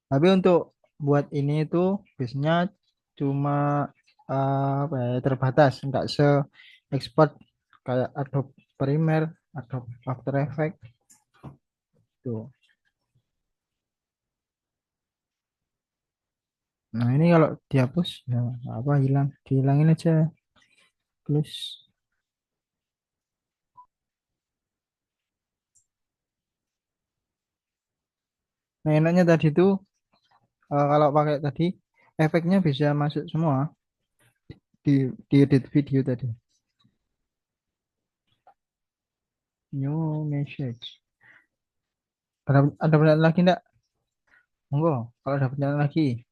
Tapi untuk buat ini itu biasanya cuma apa ya, terbatas, nggak se expert kayak Adobe Premiere, Adobe After Effects tuh. Nah, ini kalau dihapus, ya nggak apa, hilang. Dihilangin aja. Plus. Nah, enaknya tadi tuh, kalau pakai tadi, efeknya bisa masuk semua di edit video tadi. New message. Ada pertanyaan lagi enggak? Monggo, kalau ada pertanyaan lagi.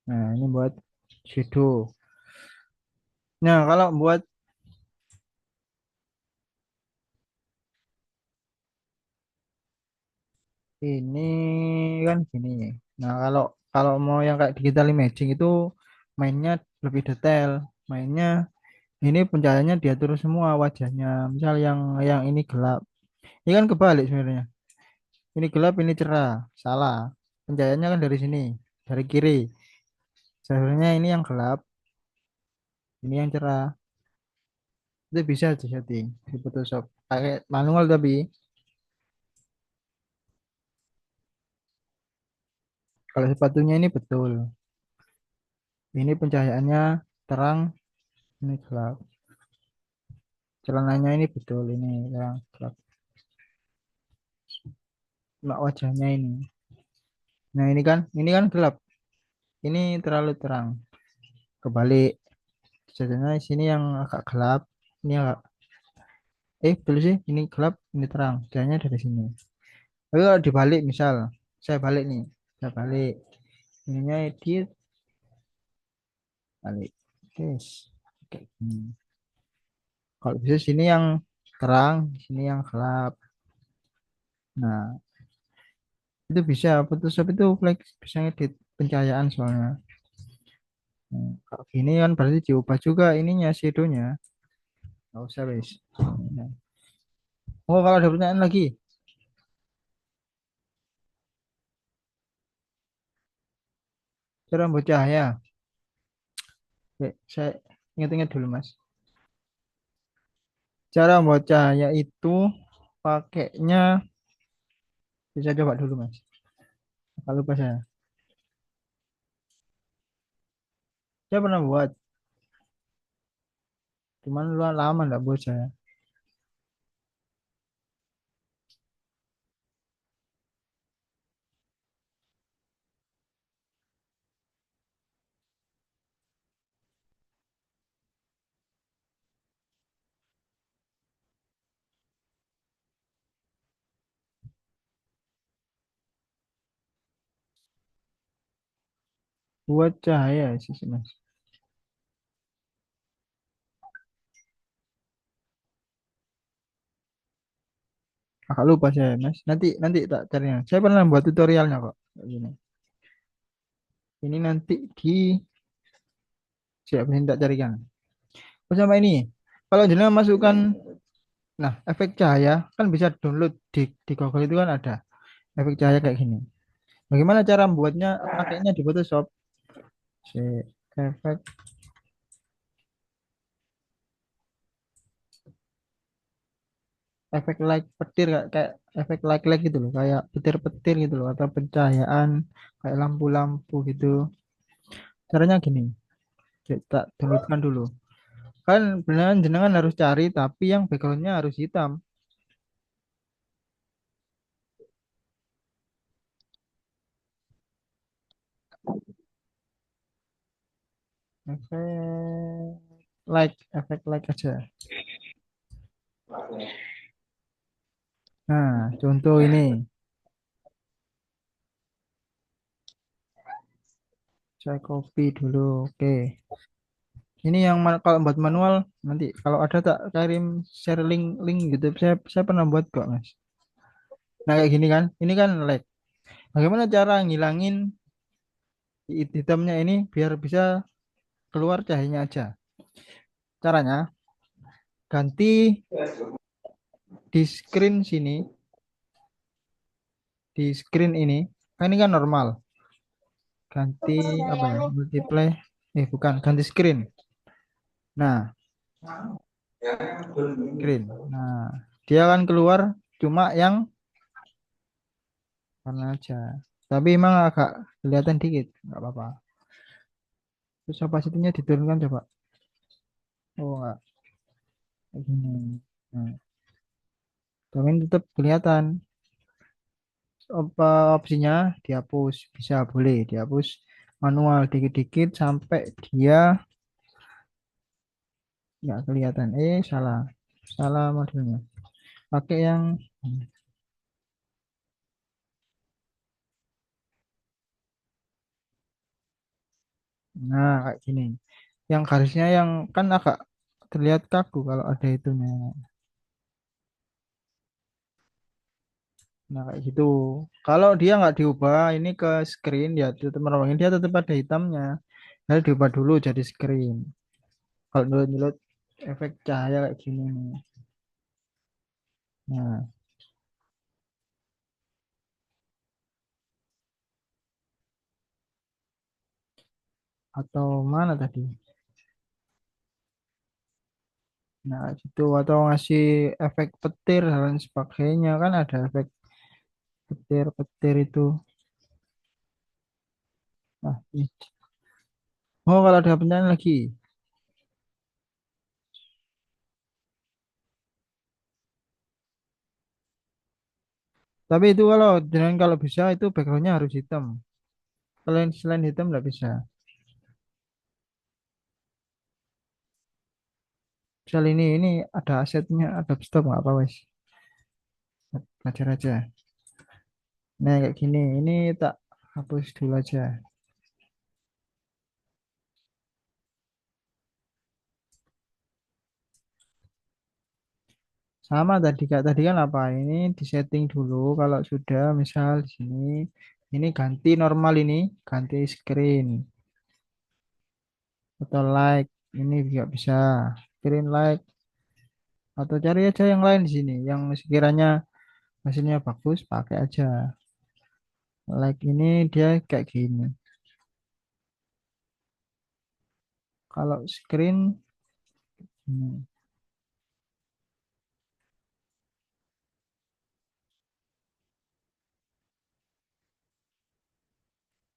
Nah, ini buat shadow. Nah, kalau buat ini kan gini. Nah, kalau kalau mau yang kayak digital imaging itu mainnya lebih detail. Mainnya ini pencahayaannya diatur semua wajahnya. Misal yang ini gelap. Ini kan kebalik sebenarnya. Ini gelap, ini cerah. Salah. Pencahayaannya kan dari sini, dari kiri. Sebenarnya ini yang gelap, ini yang cerah. Itu bisa di setting di Photoshop. Pakai manual tapi kalau sepatunya ini betul. Ini pencahayaannya terang, ini gelap. Celananya ini betul, ini terang, gelap. Cuma wajahnya ini. Nah, ini kan gelap. Ini terlalu terang. Kebalik. Sebenarnya di sini yang agak gelap, ini agak betul sih, ini gelap, ini terang. Cahayanya dari sini. Tapi kalau dibalik misal, saya balik nih, saya balik. Ininya edit, balik. Yes. Oke. Kalau bisa sini yang terang, sini yang gelap. Nah, itu bisa. Photoshop itu bisa ngedit pencahayaan soalnya. Kalau gini kan berarti diubah juga ininya, shadownya. Nggak usah, wes. Nah. Oh, kalau ada pertanyaan lagi, cara membuat cahaya. Oke, saya ingat-ingat dulu, Mas. Cara membuat cahaya itu pakainya, bisa coba dulu, Mas. Kalau lupa saya. Saya pernah buat, cuman lu lama nggak buat saya. Buat cahaya sih, Mas. Agak lupa saya, Mas. Nanti nanti tak carinya. Saya pernah buat tutorialnya kok. Kayak gini. Ini nanti di siap ini tak carikan. Oh, sama ini. Kalau jenengan masukkan, nah efek cahaya kan bisa download di Google itu kan ada efek cahaya kayak gini. Bagaimana cara membuatnya? Pakainya di Photoshop. Si efek efek like petir, kayak efek like gitu loh, kayak petir-petir gitu loh, atau pencahayaan kayak lampu-lampu gitu. Caranya gini, kita downloadkan dulu. Kan beneran jenengan harus cari tapi yang backgroundnya harus hitam. Efek like aja. Nah, contoh ini, saya copy dulu. Oke, ini yang kalau buat manual nanti kalau ada tak kirim share link gitu. Saya pernah buat kok, Mas. Nah, kayak gini kan, ini kan like. Bagaimana cara ngilangin hitamnya ini biar bisa keluar cahayanya aja? Caranya ganti di screen sini, di screen ini, kan ini kan normal. Ganti apa ya? Multiply. Bukan, ganti screen. Nah, screen. Nah, dia akan keluar cuma yang warna aja. Tapi emang agak kelihatan dikit, nggak apa-apa. Terus opacity-nya diturunkan coba. Oh, enggak. Kayak gini. Nah, tapi ini tetap kelihatan. Apa opsinya dihapus, bisa boleh dihapus manual dikit-dikit sampai dia nggak kelihatan. Salah, salah modelnya. Pakai yang, nah kayak gini. Yang garisnya yang kan agak terlihat kaku kalau ada itunya. Nah kayak gitu. Kalau dia nggak diubah ini ke screen ya tetap menolongin dia tetap ada hitamnya. Lalu diubah dulu jadi screen. Kalau nyulut efek cahaya kayak gini nih. Nah, atau mana tadi? Nah, gitu atau ngasih efek petir dan sebagainya kan ada efek petir-petir itu. Nah, ini. Oh, kalau ada pertanyaan lagi. Tapi itu kalau dengan kalau bisa itu backgroundnya harus hitam. Selain hitam nggak bisa. Misal ini ada asetnya, ada stop nggak apa wes. Belajar aja. Nah, kayak gini. Ini tak hapus dulu aja. Sama tadi Kak, tadi kan apa? Ini disetting dulu kalau sudah misal di sini ini ganti normal ini, ganti screen atau like ini juga bisa screen like atau cari aja yang lain di sini yang sekiranya mesinnya bagus pakai aja. Like ini dia kayak gini. Kalau screen hmm.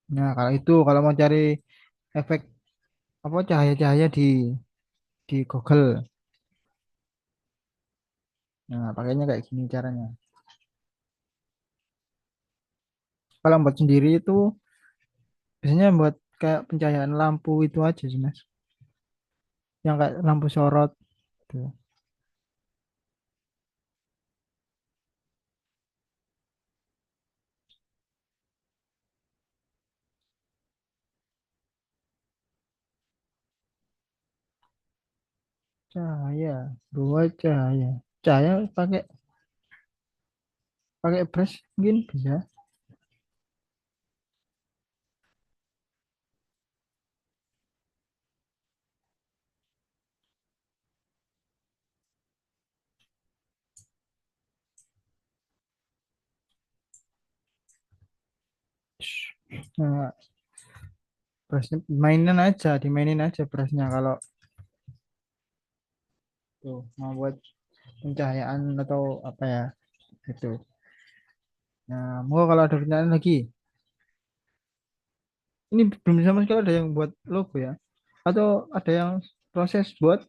Nah, kalau itu kalau mau cari efek apa cahaya-cahaya di Google. Nah, pakainya kayak gini caranya. Kalau buat sendiri itu biasanya buat kayak pencahayaan lampu itu aja sih Mas. Yang kayak lampu sorot tuh. Cahaya, dua cahaya. Cahaya pakai pakai brush mungkin bisa. Nah, brushnya dimainin aja brushnya kalau tuh mau buat pencahayaan atau apa ya gitu. Nah, mau kalau ada pertanyaan lagi, ini belum sama sekali ada yang buat logo ya, atau ada yang proses buat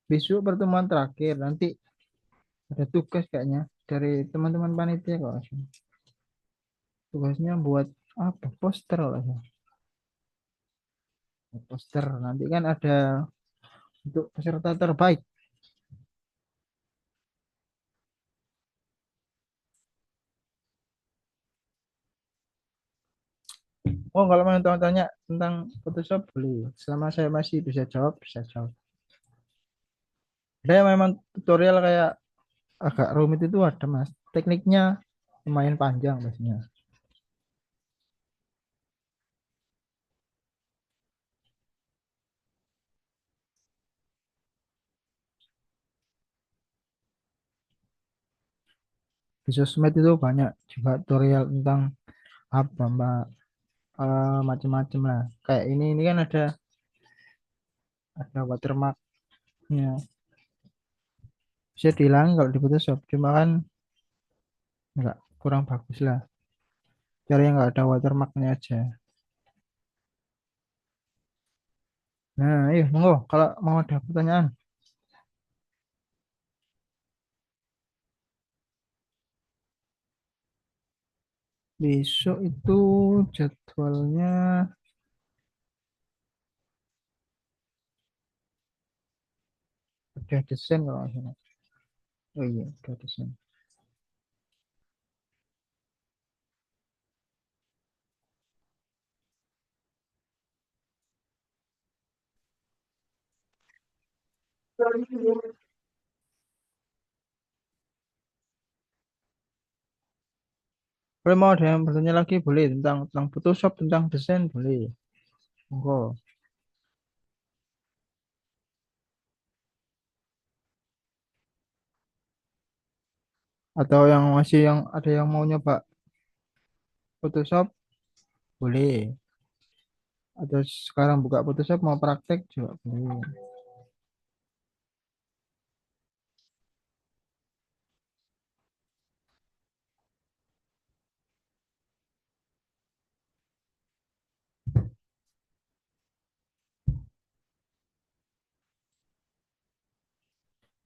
besok pertemuan terakhir nanti ada tugas kayaknya dari teman-teman panitia kok. Tugasnya buat apa? Poster lah ya. Poster nanti kan ada untuk peserta terbaik. Oh, kalau mau tanya tentang Photoshop boleh. Selama saya masih bisa jawab, bisa jawab. Ada yang memang tutorial kayak agak rumit itu ada mas. Tekniknya lumayan panjang pastinya. Di sosmed itu banyak juga tutorial tentang apa mbak macam-macam lah. Kayak ini kan ada ada watermarknya. Bisa dihilangin kalau di Photoshop, cuma kan nggak, kurang bagus lah. Cara yang nggak ada watermarknya aja. Nah, iya, monggo kalau mau ada pertanyaan. Besok itu jadwalnya udah desain kalau nggak salah. Oh iya, udah desain. Kalau mau ada yang bertanya lagi boleh tentang Photoshop, tentang desain boleh. Monggo. Atau yang masih yang ada yang mau nyoba Photoshop boleh. Atau sekarang buka Photoshop mau praktek juga boleh.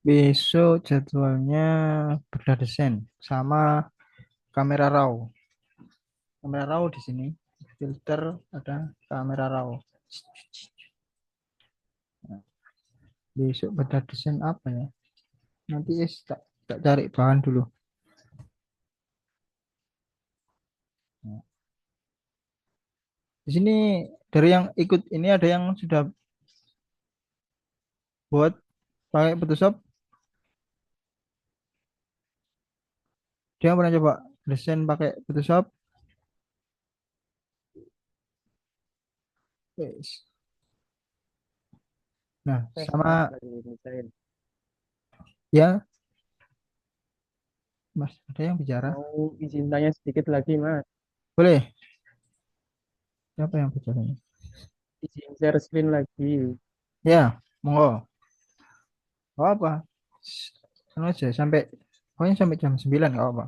Besok jadwalnya bedah desain sama kamera raw. Kamera raw di sini. Filter ada kamera raw. Nah, besok bedah desain apa ya? Nanti tak cari bahan dulu. Nah, di sini dari yang ikut ini ada yang sudah buat pakai Photoshop. Dia pernah coba desain pakai Photoshop. Yes. Nah, Mas, sama lagi misalnya ya, Mas, ada yang bicara? mau izin tanya sedikit lagi, Mas. Boleh. Siapa yang bicara? Izin share screen lagi. Ya, monggo. Gak apa. Anu aja sampai pokoknya sampai jam 9 nggak apa.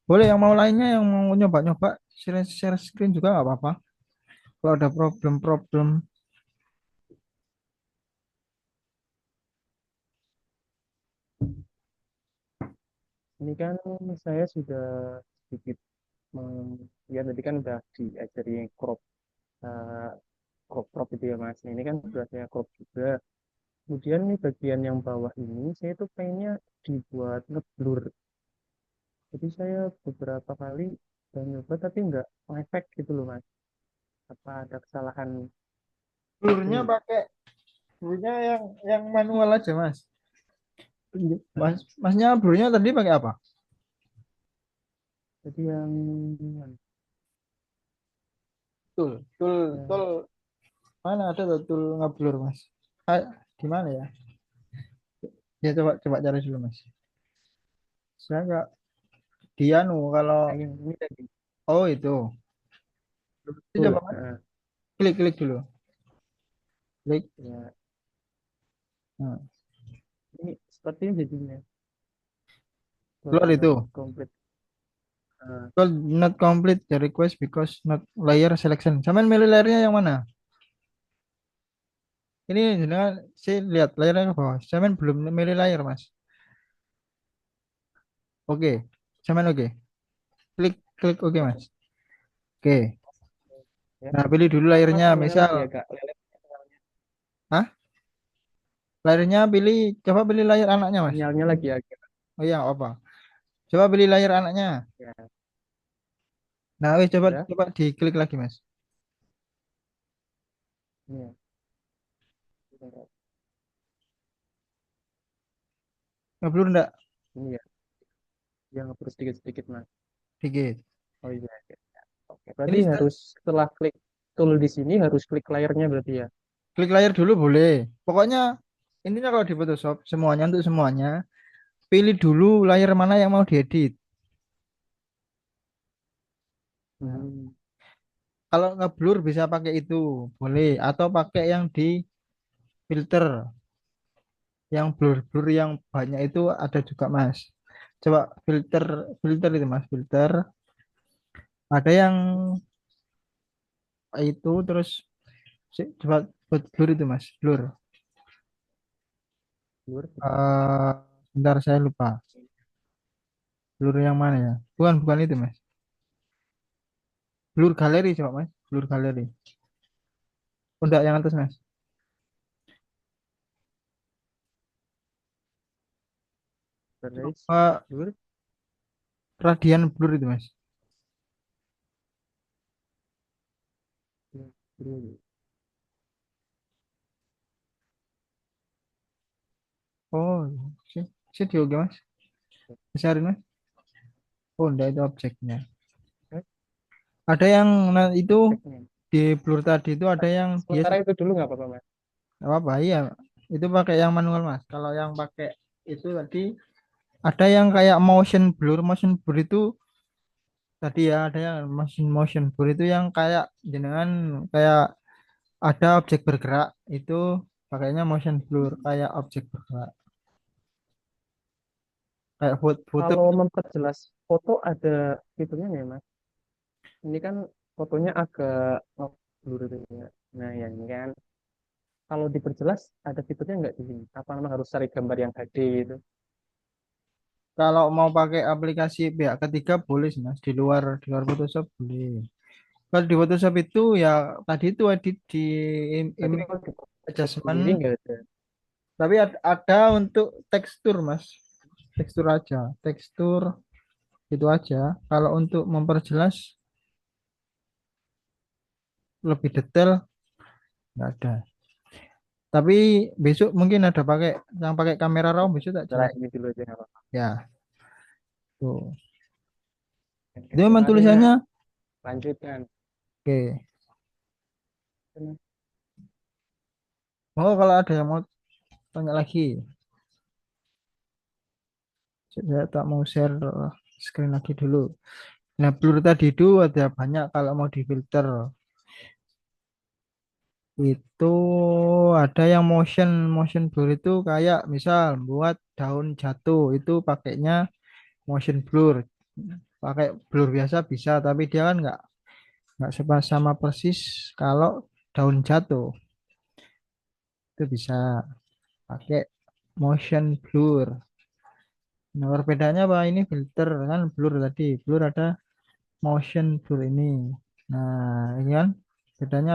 Boleh yang mau lainnya yang mau nyoba-nyoba share screen juga nggak apa-apa. Kalau ada problem-problem. Ini kan saya sudah sedikit ya tadi kan udah diajari eh, crop itu ya Mas. Ini kan sudah saya crop juga. Kemudian nih bagian yang bawah ini saya tuh pengennya dibuat ngeblur. Jadi saya beberapa kali udah nyoba tapi nggak efek gitu loh Mas. Apa ada kesalahan Blurnya ini? pakai blurnya yang manual aja, Mas. Masnya blurnya tadi pakai apa? Jadi yang Tool, tool, ya, tool. Mana ada tuh tool ngeblur, Mas? Ah, di mana ya? Ya coba coba cari dulu, Mas. Saya nggak dia nu kalau yang ini tadi. oh itu. Itu Betul. coba Mas, klik klik dulu. Klik. Ya, Nah, ini seperti ini jadinya. keluar Not itu. complete. Eh, Well, not complete the request because not layer selection. Sama milih layernya yang mana? Ini dengan saya lihat layernya ke bawah. Sama belum milih layer, Mas. Oke. Sama oke. Klik klik oke, Mas. Oke. ya. Nah, pilih dulu Ini layernya. Mas Misal, lelet ya Kak, lelet sinyalnya. ah, layernya pilih, coba pilih layar anaknya, Mas. Sinyalnya lagi agak. Oh iya, apa? Coba pilih layar anaknya. Ya, Nah, wis coba udah. coba diklik lagi, Mas. Ini ya. Bentar. Ngeblur enggak? Ini ya. Yang ngapur sedikit-sedikit Mas. Dikit. Oh iya. Ya. Oke. Berarti Ini harus setelah klik tool di sini harus klik layarnya berarti ya. klik layar dulu boleh. Pokoknya intinya kalau di Photoshop semuanya untuk semuanya, pilih dulu layar mana yang mau diedit. Nah, Hmm. kalau ngeblur bisa pakai itu, boleh. Atau pakai yang di filter yang blur-blur yang banyak itu ada juga Mas. Coba filter filter itu Mas, filter. Ada yang itu terus coba buat blur itu Mas, blur. Blur. Eh Bentar saya lupa. Blur yang mana ya? Bukan bukan itu Mas. Blur galeri coba Mas, blur galeri. Oh, enggak yang atas Mas. Berarti Coba blur. radian blur itu Mas. Blur. Oh, sih, sih di oke Mas. Besarin Mas. Oh, enggak itu objeknya. Eh, Ada yang nah, itu Objeknya. di blur tadi itu ada yang dia Sementara itu dulu nggak apa-apa Mas. apa iya itu pakai yang manual Mas. Kalau yang pakai itu tadi ada yang kayak motion blur itu tadi ya ada yang motion blur itu yang kayak jenengan kayak ada objek bergerak itu pakainya motion blur kayak objek bergerak kayak foto Kalau memperjelas foto ada fiturnya nggak ya, Mas? Ini kan fotonya agak blur itu ya. Nah, ya ini kan kalau diperjelas ada fiturnya nggak di sini? Apa memang harus cari gambar yang HD itu? kalau mau pakai aplikasi pihak ketiga boleh sih Mas di luar Photoshop boleh. Kalau di Photoshop itu ya tadi itu edit di Berarti image kalau di Photoshop adjustment, sendiri nggak ada. tapi ada untuk tekstur Mas, tekstur aja, tekstur itu aja. Kalau untuk memperjelas lebih detail nggak ada. Tapi besok mungkin ada pakai yang pakai kamera RAW besok tak Cara jelas. ini dulu aja nggak apa-apa. Ya, tuh. Oke, Itu memang skenario tulisannya lanjutkan. oke. Oh, kalau ada yang mau tanya lagi, saya tak mau share screen lagi dulu. Nah, blur tadi itu ada banyak kalau mau difilter. Itu ada yang motion motion blur itu kayak misal buat daun jatuh itu pakainya motion blur. Pakai blur biasa bisa, tapi dia kan nggak sama persis kalau daun jatuh itu bisa pakai motion blur. Nah, perbedaannya apa? Ini filter kan blur tadi, blur ada motion blur ini. Nah, ini kan bedanya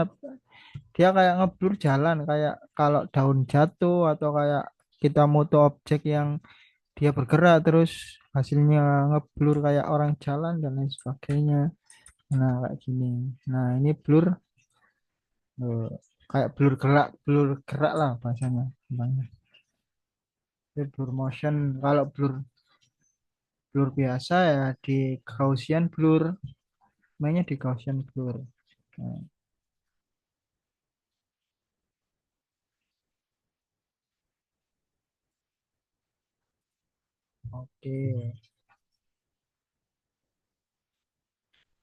dia kayak ngeblur jalan kayak kalau daun jatuh atau kayak kita moto objek yang dia bergerak terus hasilnya ngeblur kayak orang jalan dan lain sebagainya. Nah, kayak gini. Nah, ini blur eh, kayak blur gerak lah bahasanya. Gampangnya. Ini blur motion. Kalau blur blur biasa ya di Gaussian blur, mainnya di Gaussian blur. Nah, oke.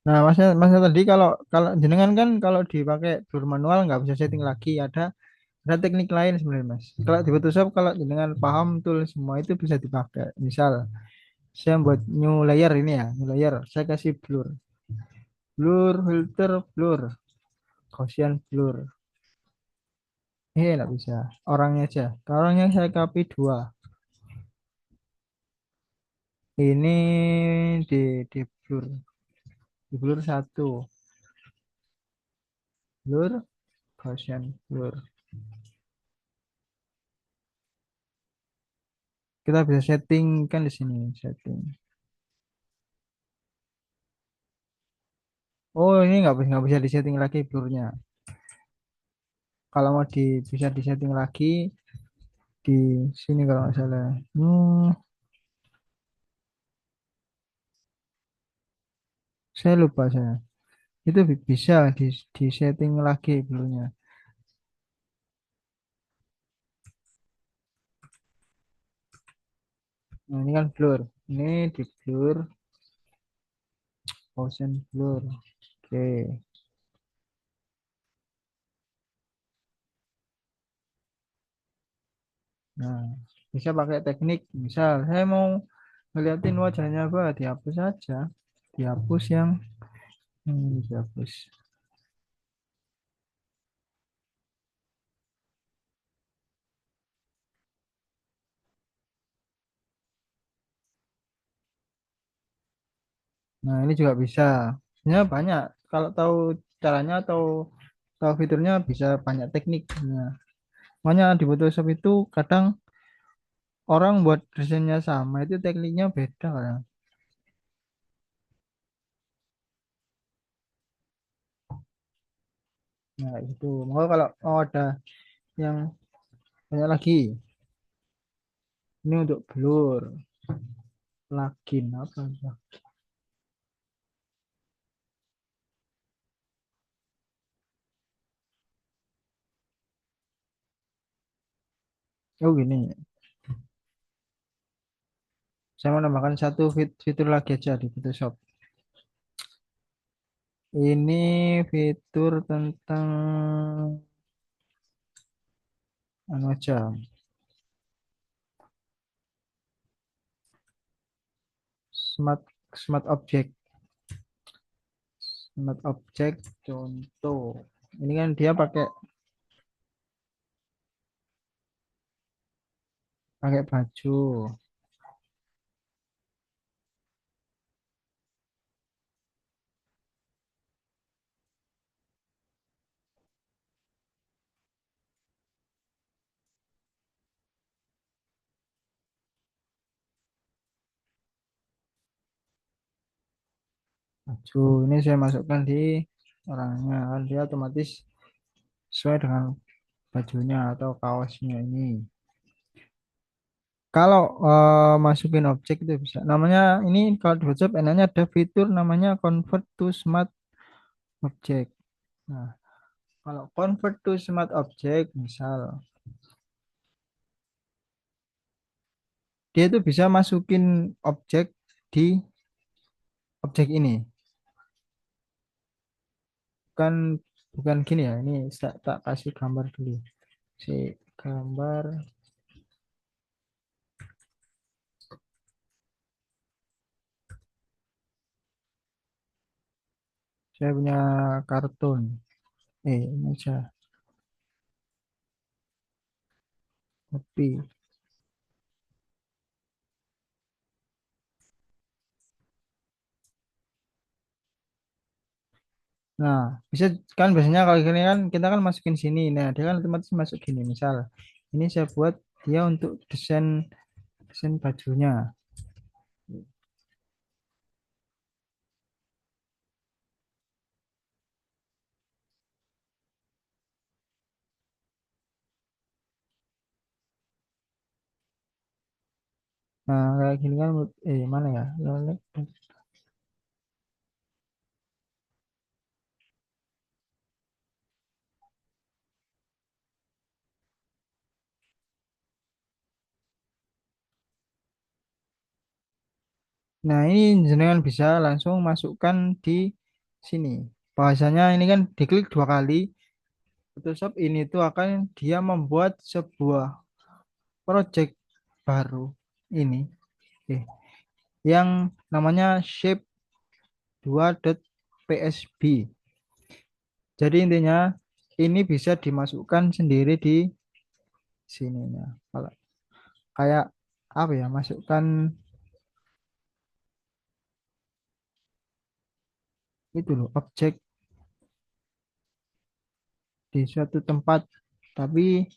Nah, masnya tadi kalau kalau jenengan kan kalau dipakai blur manual nggak bisa setting lagi. Ada teknik lain sebenarnya Mas. Kalau di Photoshop kalau jenengan paham tool semua itu bisa dipakai. Misal saya buat new layer ini ya, new layer. Saya kasih blur, blur filter blur, Gaussian blur. Nggak bisa. Orangnya aja. Orangnya saya copy dua. Ini di di blur satu, blur Gaussian blur. Kita bisa setting kan di sini setting. Oh ini nggak bisa disetting lagi blurnya. Kalau mau bisa disetting lagi di sini kalau nggak salah. Saya lupa saya. Itu bisa di setting lagi blurnya. Nah ini kan blur. Ini di blur, motion blur. Oke. Nah, bisa pakai teknik, misal saya mau ngeliatin wajahnya apa, dihapus aja, dihapus yang dihapus. Nah, ini juga bisa. Sebenarnya banyak. Kalau tahu caranya atau tahu fiturnya bisa banyak teknik. Nah, makanya di Photoshop itu kadang orang buat desainnya sama itu tekniknya beda kadang. Nah, itu. Mau kalau mau ada yang banyak lagi. Ini untuk blur, plugin apa ya? Oh gini, saya mau nambahkan satu fitur lagi aja di Photoshop. Ini fitur tentang anu aja, smart smart object. Smart object contoh. Ini kan dia pakai pakai baju. Baju ini saya masukkan di orangnya kan dia otomatis sesuai dengan bajunya atau kaosnya ini. Kalau masukin objek itu bisa. Namanya ini kalau di Photoshop enaknya ada fitur namanya convert to smart object. Nah, kalau convert to smart object misal dia itu bisa masukin objek di objek ini. Bukan bukan gini ya. Ini tak kasih gambar dulu. Si gambar saya punya kartun. Ini aja. Copy. Nah, bisa kan biasanya kalau gini kan kita kan masukin sini. Nah, dia kan otomatis masuk gini. Misal, ini saya buat dia untuk desain desain bajunya. Nah, kayak gini kan, mana ya? Nah, ini jenengan bisa langsung masukkan di sini. Bahasanya ini kan diklik 2 kali. Photoshop ini tuh akan dia membuat sebuah project baru ini. eh, yang namanya shape2.psb. Jadi intinya ini bisa dimasukkan sendiri di sini. Nah, kalau kayak apa ya, masukkan itu loh objek di suatu tempat, tapi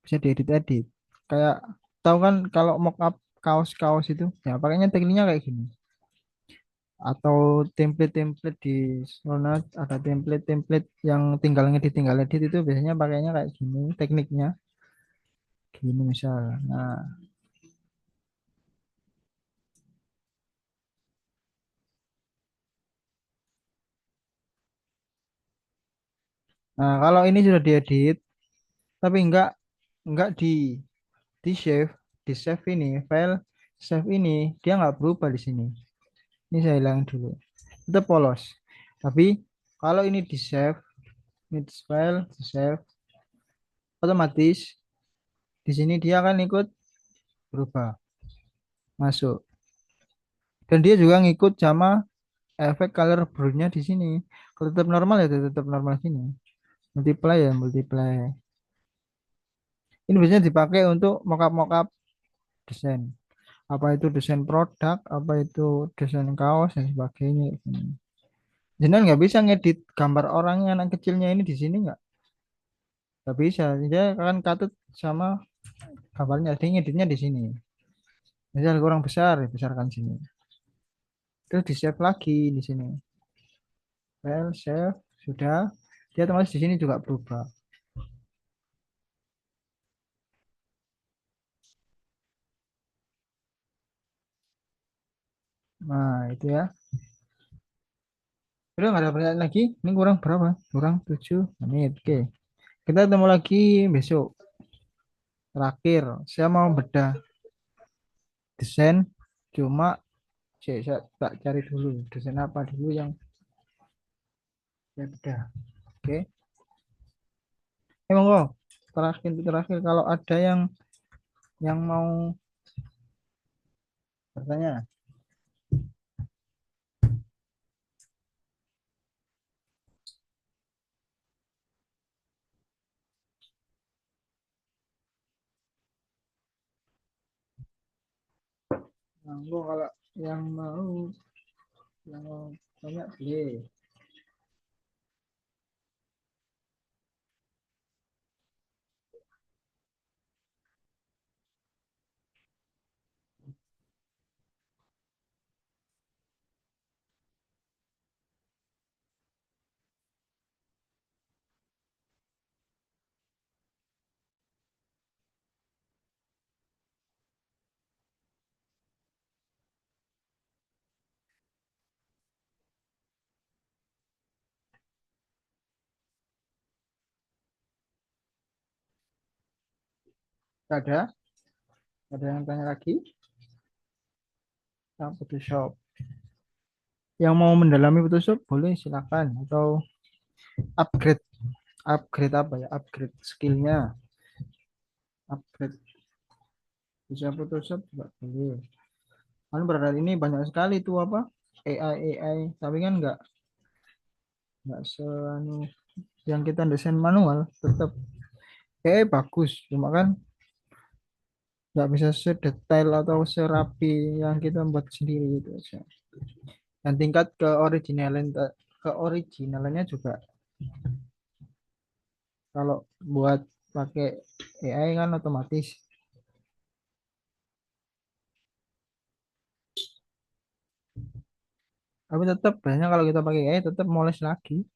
bisa diedit-edit. Kayak tahu kan kalau mockup kaos-kaos itu, ya pakainya tekniknya kayak gini. Atau template-template di Sona ada template-template yang tinggal edit itu biasanya pakainya kayak gini tekniknya. Gini misal. Nah, kalau ini sudah diedit tapi enggak di save, di save ini file save ini dia nggak berubah di sini. Ini saya hilang dulu. Tetap polos. Tapi kalau ini di save, ini di file, di save, otomatis di sini dia kan ikut berubah masuk. Dan dia juga ngikut sama efek color blur-nya di sini. Kalau tetap normal ya tetap normal sini. Multiply ya multiply. Ini biasanya dipakai untuk mockup-mockup desain. Apa itu desain produk, apa itu desain kaos dan sebagainya. Jangan nggak bisa ngedit gambar orangnya anak kecilnya ini di sini nggak bisa. Dia akan katut sama gambarnya. Dia ngeditnya di sini. Misal kurang besar, besarkan sini. Terus di save lagi di sini. File save sudah. Dia otomatis di sini juga berubah. Nah itu ya. Udah nggak ada pertanyaan lagi. Ini kurang berapa? Kurang 7 menit. Oke. Kita ketemu lagi besok. Terakhir, saya mau bedah desain. Cuma saya tak cari dulu desain apa dulu yang saya bedah. Oke. Monggo. Terakhir kalau ada yang mau bertanya. Monggo kalau yang mau tanya boleh. Ada? Ada yang tanya lagi? Tentang Photoshop. Yang mau mendalami Photoshop boleh silakan atau upgrade upgrade apa ya? Upgrade skillnya, upgrade bisa Photoshop juga boleh. Kan berada ini banyak sekali tuh apa AI, tapi kan nggak seanu yang kita desain manual tetap AI bagus, cuma kan nggak bisa sedetail atau serapi yang kita buat sendiri itu aja. Dan tingkat keoriginalannya juga kalau buat pakai AI kan otomatis. Tapi tetap banyak kalau kita pakai AI tetap moles lagi.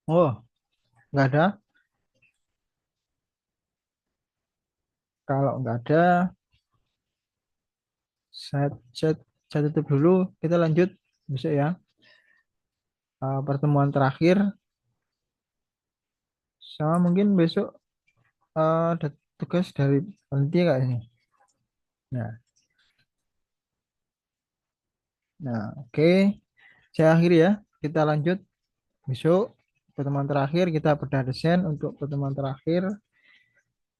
Oh, nggak ada. Kalau nggak ada, saya chat saya tutup dulu. Kita lanjut besok ya. Pertemuan terakhir sama mungkin besok ada tugas dari nanti kayaknya. Nah, nah, oke. Saya akhiri ya. Kita lanjut besok pertemuan terakhir kita bedah desain untuk pertemuan terakhir.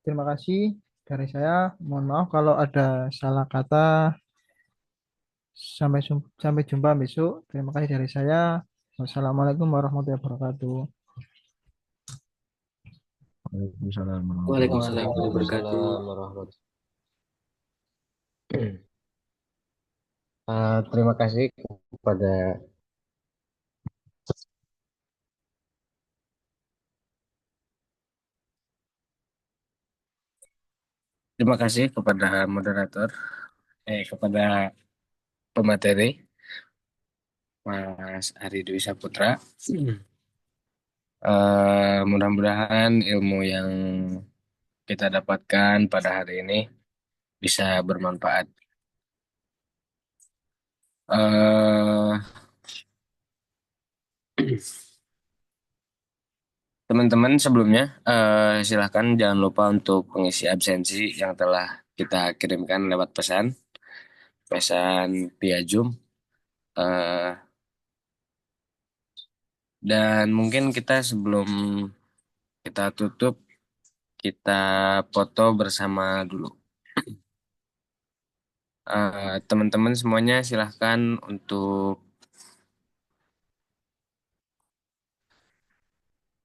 Terima kasih dari saya. Mohon maaf kalau ada salah kata. Sampai jumpa besok. Terima kasih dari saya. Wassalamualaikum warahmatullahi wabarakatuh. Waalaikumsalam warahmatullahi Waalaikumsalam wabarakatuh. warahmatullahi wabarakatuh. Waalaikumsalam warahmatullahi Terima kasih kepada terima kasih kepada moderator, kepada pemateri Mas Ari Dwi Saputra. Mudah-mudahan ilmu yang kita dapatkan pada hari ini bisa bermanfaat. Eh, Teman-teman sebelumnya silahkan jangan lupa untuk mengisi absensi yang telah kita kirimkan lewat pesan via Zoom. Eh, Dan mungkin kita sebelum kita tutup, kita foto bersama dulu. Teman-teman semuanya silahkan untuk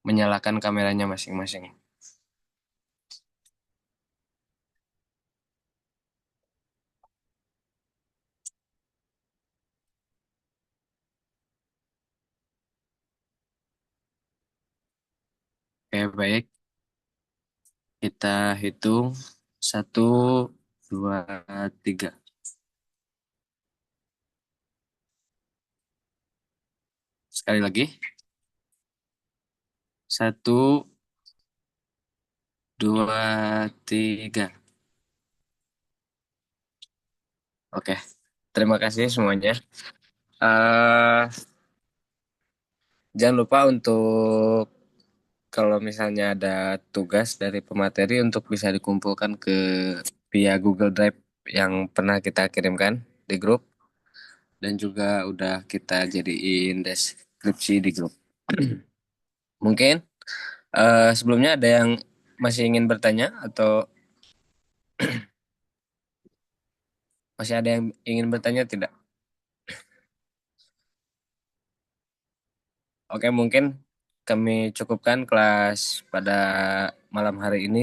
menyalakan kameranya masing-masing. Oke, baik. Kita hitung 1, 2, 3. Sekali lagi. 1, 2, 3. Oke, terima kasih semuanya. Eh, jangan lupa untuk kalau misalnya ada tugas dari pemateri untuk bisa dikumpulkan ke via Google Drive yang pernah kita kirimkan di grup dan juga udah kita jadiin deskripsi di grup. Mungkin sebelumnya ada yang masih ingin bertanya atau masih ada yang ingin bertanya tidak? Oke, mungkin kami cukupkan kelas pada malam hari ini.